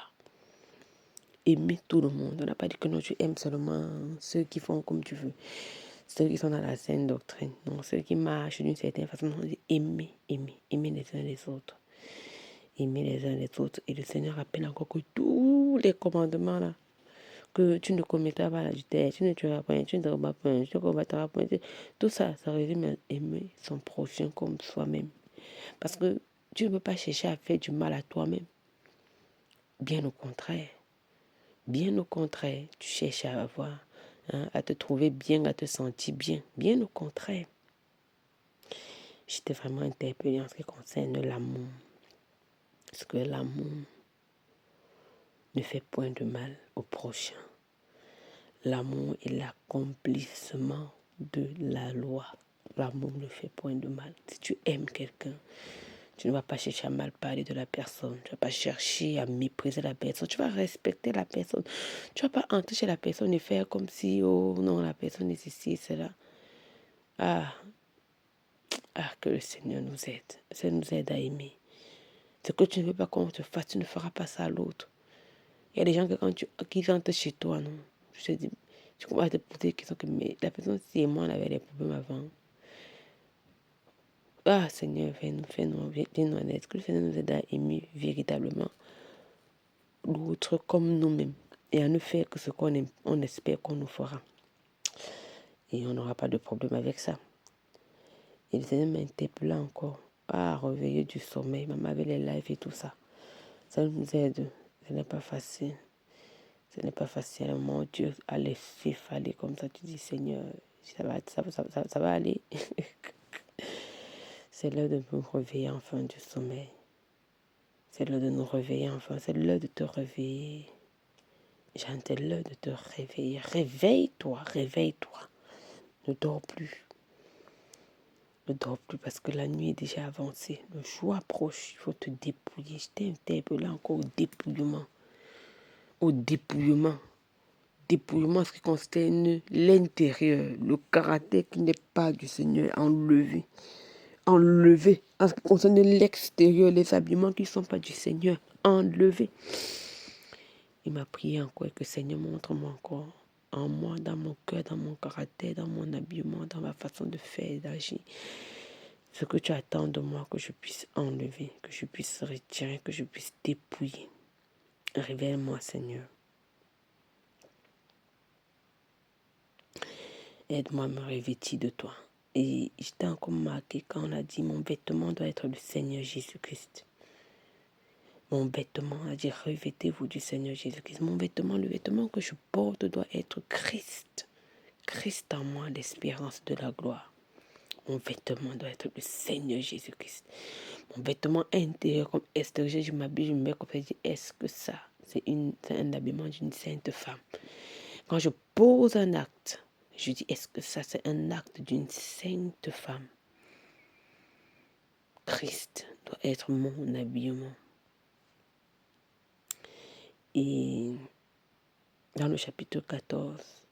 Aimer tout le monde. On n'a pas dit que non, tu aimes seulement ceux qui font comme tu veux. Ceux qui sont dans la saine doctrine. Non, ceux qui marchent d'une certaine façon. On dit aimer les uns les autres. Aimer les uns les autres. Et le Seigneur rappelle encore que tous les commandements là, que tu ne commettras pas l'adultère, tu ne tueras point, tu ne dormiras point, tu ne combattras point. Tout ça, ça résume à aimer son prochain comme soi-même. Parce que tu ne peux pas chercher à faire du mal à toi-même. Bien au contraire. Bien au contraire, tu cherches à avoir, à te trouver bien, à te sentir bien. Bien au contraire. J'étais vraiment interpellée en ce qui concerne l'amour. Parce que l'amour ne fait point de mal au prochain. L'amour est l'accomplissement de la loi. L'amour ne fait point de mal. Si tu aimes quelqu'un, tu ne vas pas chercher à mal parler de la personne. Tu ne vas pas chercher à mépriser la personne. Tu vas respecter la personne. Tu ne vas pas entrer chez la personne et faire comme si, oh non, la personne est ceci, c'est là. Que le Seigneur nous aide. Le Seigneur nous aide à aimer. Ce que tu ne veux pas qu'on te fasse, tu ne feras pas ça à l'autre. Il y a des gens qui rentrent chez toi, non. Je te dis, tu commences à te poser des questions que mais la personne, si et moi, on avait des problèmes avant. Seigneur, viens nous en aide. Que le Seigneur nous aide à aimer véritablement l'autre comme nous-mêmes. Et à ne faire que ce qu'on aime, on espère qu'on nous fera. Et on n'aura pas de problème avec ça. Et le Seigneur m'interpelle encore. Réveiller du sommeil, même avec les lives et tout ça. Ça nous aide. Ce n'est pas facile. Ce n'est pas facile. Mon Dieu, à laisser faller comme ça. Tu dis, Seigneur, ça va aller. C'est l'heure de nous réveiller enfin du sommeil. C'est l'heure de nous réveiller enfin. C'est l'heure de te réveiller. Jeanne, c'est l'heure de te réveiller. Réveille-toi. Ne dors plus. Ne dors plus parce que la nuit est déjà avancée. Le jour approche. Il faut te dépouiller. Je t'ai interpellé encore au dépouillement. Au dépouillement. Dépouillement, ce qui concerne l'intérieur, le caractère qui n'est pas du Seigneur, enlevé. En ce qui concerne l'extérieur, les habillements qui ne sont pas du Seigneur, enlevé. Il m'a prié encore que Seigneur montre-moi encore en moi, dans mon cœur, dans mon caractère, dans mon habillement, dans ma façon de faire et d'agir. Ce que tu attends de moi, que je puisse enlever, que je puisse retirer, que je puisse dépouiller. Révèle-moi, Seigneur. Aide-moi à me revêtir de toi. Et j'étais encore marqué quand on a dit mon vêtement doit être le Seigneur Jésus-Christ. Mon vêtement, on a dit revêtez-vous du Seigneur Jésus-Christ. Mon vêtement, le vêtement que je porte doit être Christ. Christ en moi, l'espérance de la gloire. Mon vêtement doit être le Seigneur Jésus-Christ. Mon vêtement intérieur, comme Esther, je m'habille, je me mets comme ça, je dis, est-ce que ça, c'est un habillement d'une sainte femme? Quand je pose un acte, je dis, est-ce que ça, c'est un acte d'une sainte femme? Christ doit être mon habillement. Et dans le chapitre 14,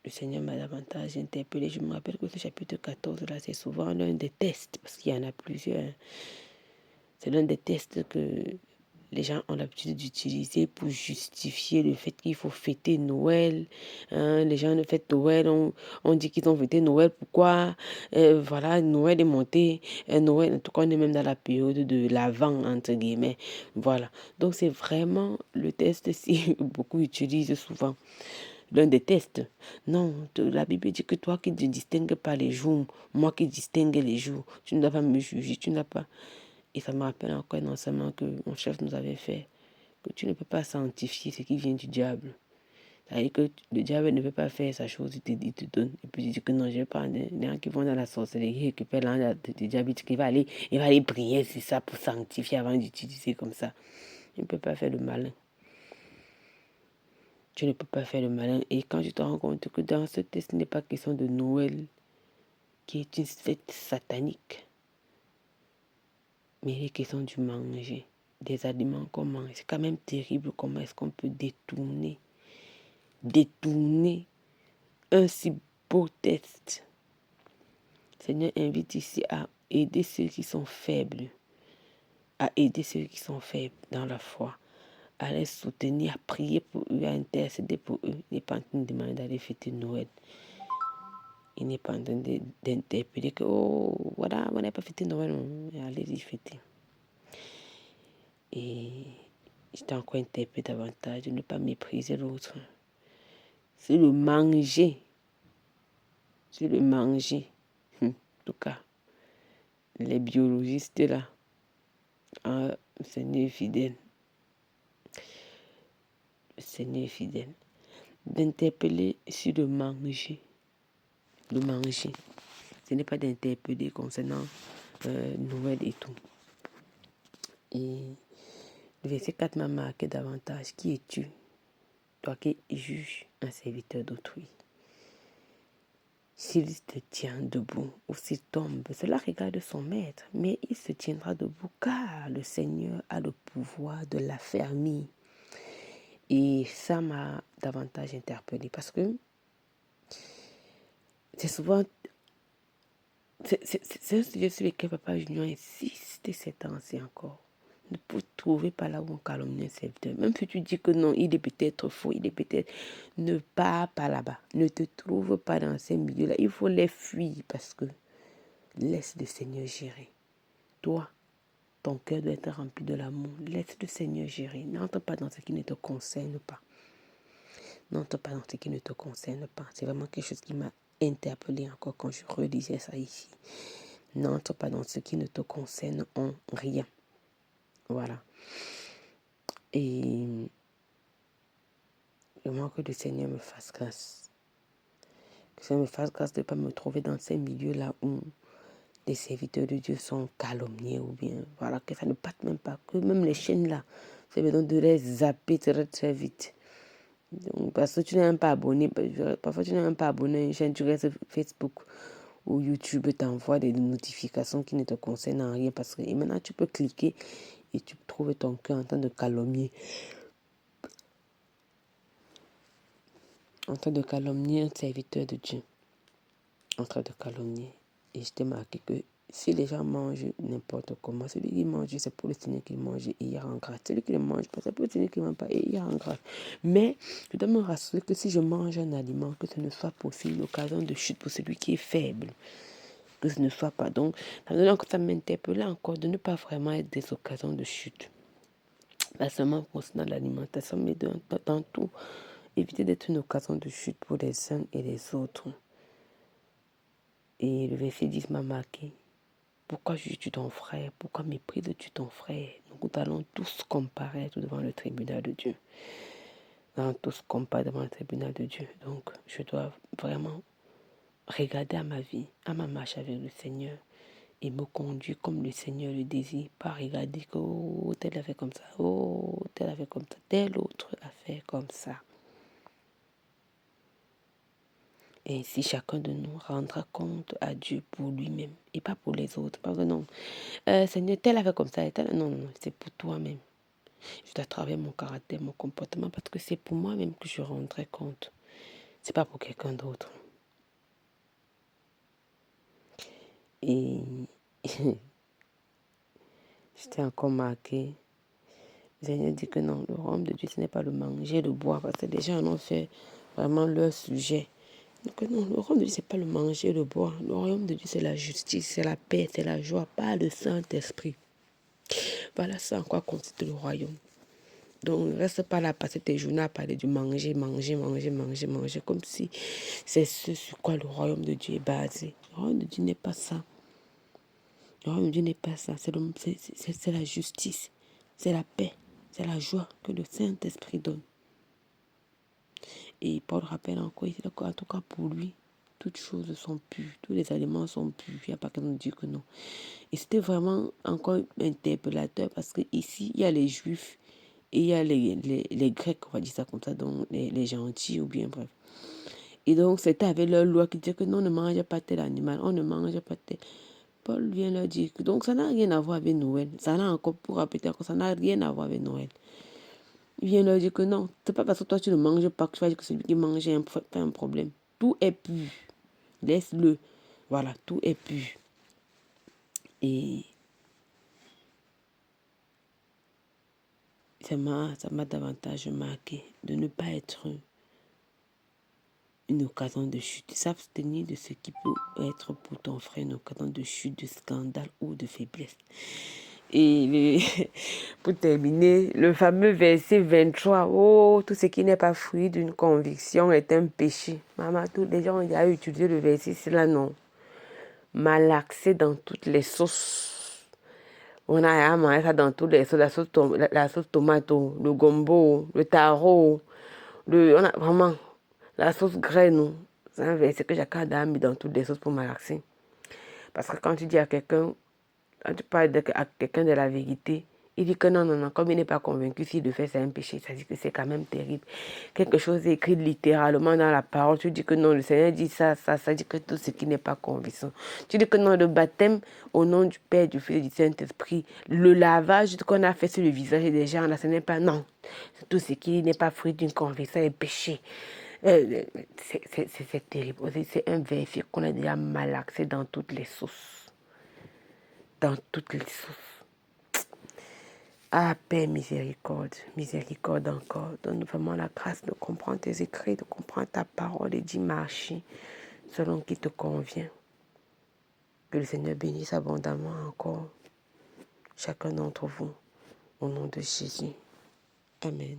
le Seigneur m'a davantage interpellé. Je me rappelle que ce chapitre 14, là, c'est souvent l'un des tests, parce qu'il y en a plusieurs. C'est l'un des tests que les gens ont l'habitude d'utiliser pour justifier le fait qu'il faut fêter Noël. Les gens ne fêtent Noël, on dit qu'ils ont fêté Noël. Pourquoi? Voilà, Noël est monté. Noël, en tout cas, on est même dans la période de l'Avent, entre guillemets. Voilà. Donc, c'est vraiment le test si beaucoup utilisent souvent. L'un des tests. Non, la Bible dit que toi qui ne distingues pas les jours, moi qui distingue les jours, tu ne dois pas me juger, tu n'as pas... Et ça me rappelle encore un enseignement que mon chef nous avait fait, que tu ne peux pas sanctifier ce qui vient du diable. C'est-à-dire que le diable ne peut pas faire sa chose, il te donne. Et puis il dit que non, je vais pas des gens qui vont dans la sorcellerie, qui récupèrent l'âme du diable, il va aller prier sur ça pour sanctifier avant d'utiliser comme ça. Tu ne peux pas faire le malin. Tu ne peux pas faire le malin. Et quand tu te rends compte que dans ce test, ce n'est pas question de Noël, qui est une fête satanique, mais il est question du manger, des aliments qu'on mange. C'est quand même terrible comment est-ce qu'on peut détourner un si beau test. Le Seigneur invite ici à aider ceux qui sont faibles, dans la foi, à les soutenir, à prier pour eux, à intercéder pour eux. Il n'est pas en train de demander d'aller fêter Noël. Il n'est pas en train d'interpeller que, oh, voilà, on n'a pas fêté Noël, allez-y fêter. Et je t'ai encore interpellé davantage de ne pas mépriser l'autre. C'est le manger. En tout cas, les biologistes là, le Seigneur est fidèle. Le Seigneur est fidèle. D'interpeller sur le manger. Le manger. Ce n'est pas d'interpeller concernant Noël et tout. Et le verset 4 m'a marqué davantage. Qui es-tu, toi qui juges un serviteur d'autrui? S'il te tient debout ou s'il tombe, cela regarde son maître, mais il se tiendra debout car le Seigneur a le pouvoir de l'affermir. Et ça m'a davantage interpellée parce que c'est souvent... C'est un sujet sur lequel Papa Junior insiste ces temps-ci encore. Ne peut trouver pas là où on calomnie un serviteur. Même si tu dis que non, il est peut-être faux, il est peut-être... Ne pars pas là-bas. Ne te trouve pas dans ces milieux-là. Il faut les fuir parce que laisse le Seigneur gérer. Toi, ton cœur doit être rempli de l'amour. Laisse le Seigneur gérer. N'entre pas dans ce qui ne te concerne pas. N'entre pas dans ce qui ne te concerne pas. C'est vraiment quelque chose qui m'a interpellée encore quand je relisais ça ici. N'entre pas dans ce qui ne te concerne en rien. Voilà. Et vraiment que le Seigneur me fasse grâce. Que le Seigneur me fasse grâce de ne pas me trouver dans ces milieux-là où les serviteurs de Dieu sont calomniés ou bien, voilà, que ça ne parte même pas. Que même les chaînes là, c'est besoin de les zapper très très vite. Donc, parce que tu n'es même pas abonné, parfois tu n'es même pas abonné à une chaîne, tu restes sur Facebook ou YouTube, t'envoie des notifications qui ne te concernent en rien. Parce que et maintenant tu peux cliquer et tu trouves ton cœur en train de calomnier. En train de calomnier un serviteur de Dieu. En train de calomnier. Et je t'ai marqué que si les gens mangent n'importe comment, celui qui mange, c'est pour le Seigneur qu'il mange et il rend grâce. Celui qui ne mange pas, c'est pour le Seigneur qui ne mange pas et il rend grâce. Mais je dois me rassurer que si je mange un aliment, que ce ne soit pas aussi une occasion de chute pour celui qui est faible. Que ce ne soit pas. Donc, ça m'interpellait encore de ne pas vraiment être des occasions de chute. Pas seulement concernant l'alimentation, mais dans tout. Éviter d'être une occasion de chute pour les uns et les autres. Et le verset 10 m'a marqué. Pourquoi juges-tu ton frère? Pourquoi méprises-tu ton frère? Nous allons tous comparaître devant le tribunal de Dieu. Nous allons tous comparaître devant le tribunal de Dieu. Donc, je dois vraiment regarder à ma vie, à ma marche avec le Seigneur et me conduire comme le Seigneur le désire. Pas regarder que tel a fait comme ça, tel a fait comme ça, tel autre a fait comme ça. Et ainsi, chacun de nous rendra compte à Dieu pour lui-même et pas pour les autres. Parce que non, Seigneur, tel a fait comme ça et tel. Non, c'est pour toi-même. Je dois travailler mon caractère, mon comportement parce que c'est pour moi-même que je rendrai compte c'est pas pour quelqu'un d'autre. Et j'étais encore marquée. Le Seigneur dit que non, le royaume de Dieu, ce n'est pas le manger, le boire, parce que les gens en ont fait vraiment leur sujet. Donc non, le royaume de Dieu, ce n'est pas le manger, le boire. Le royaume de Dieu, c'est la justice, c'est la paix, c'est la joie, pas le Saint-Esprit. Voilà ça en quoi consiste le royaume. Donc, ne reste pas là à passer tes journées à parler du manger, comme si c'est ce sur quoi le royaume de Dieu est basé. Le royaume de Dieu n'est pas ça. Le royaume de Dieu n'est pas ça. C'est la justice, c'est la paix, c'est la joie que le Saint-Esprit donne. Et Paul rappelle encore, en tout cas pour lui, toutes choses sont pures, tous les aliments sont purs. Il n'y a pas quelqu'un qui dit que non. Et c'était vraiment encore interpellateur parce qu'ici, il y a les Juifs et il y a les Grecs, on va dire ça comme ça, donc les gentils ou bien bref. Et donc, c'était avec leur loi qui disait que non, on ne mange pas tel animal, on ne mange pas tel. Paul vient leur dire que donc ça n'a rien à voir avec Noël. Ça n'a encore, pour répéter encore, ça n'a rien à voir avec Noël. Il vient leur dire que non, c'est pas parce que toi tu ne manges pas que tu vas dire que celui qui mange pas un problème. Tout est pur. Laisse-le. Voilà, tout est pur. Et ça m'a davantage marqué de ne pas être une occasion de chute. S'abstenir de ce qui peut être pour ton frère une occasion de chute, de scandale ou de faiblesse. Et pour terminer, le fameux verset 23, oh, tout ce qui n'est pas fruit d'une conviction est un péché. Maman, tous les gens ont utilisé le verset, c'est là, non. Malaxé dans toutes les sauces. On a mangé ça dans toutes les sauces, la sauce tomate, le gombo, le taro, on a vraiment la sauce graine. C'est un verset que Jacques a mis dans toutes les sauces pour malaxer. Parce que quand tu dis à quelqu'un, quand tu parles à quelqu'un de la vérité, il dit que non, comme il n'est pas convaincu, s'il le fait, c'est un péché. Ça dit que c'est quand même terrible. Quelque chose est écrit littéralement dans la parole. Tu dis que non, le Seigneur dit ça dit que tout ce qui n'est pas convaincant. Tu dis que non, le baptême au nom du Père, du Fils et du Saint-Esprit, le lavage qu'on a fait sur le visage des gens, là, ce n'est pas non. Tout ce qui n'est pas fruit d'une conviction est péché. C'est terrible. C'est un verset qu'on a déjà malaxé dans toutes les sauces. Dans toutes les sauces. Ah, Père, miséricorde encore. Donne-nous vraiment la grâce de comprendre tes écrits, de comprendre ta parole et d'y marcher selon qui te convient. Que le Seigneur bénisse abondamment encore chacun d'entre vous. Au nom de Jésus. Amen.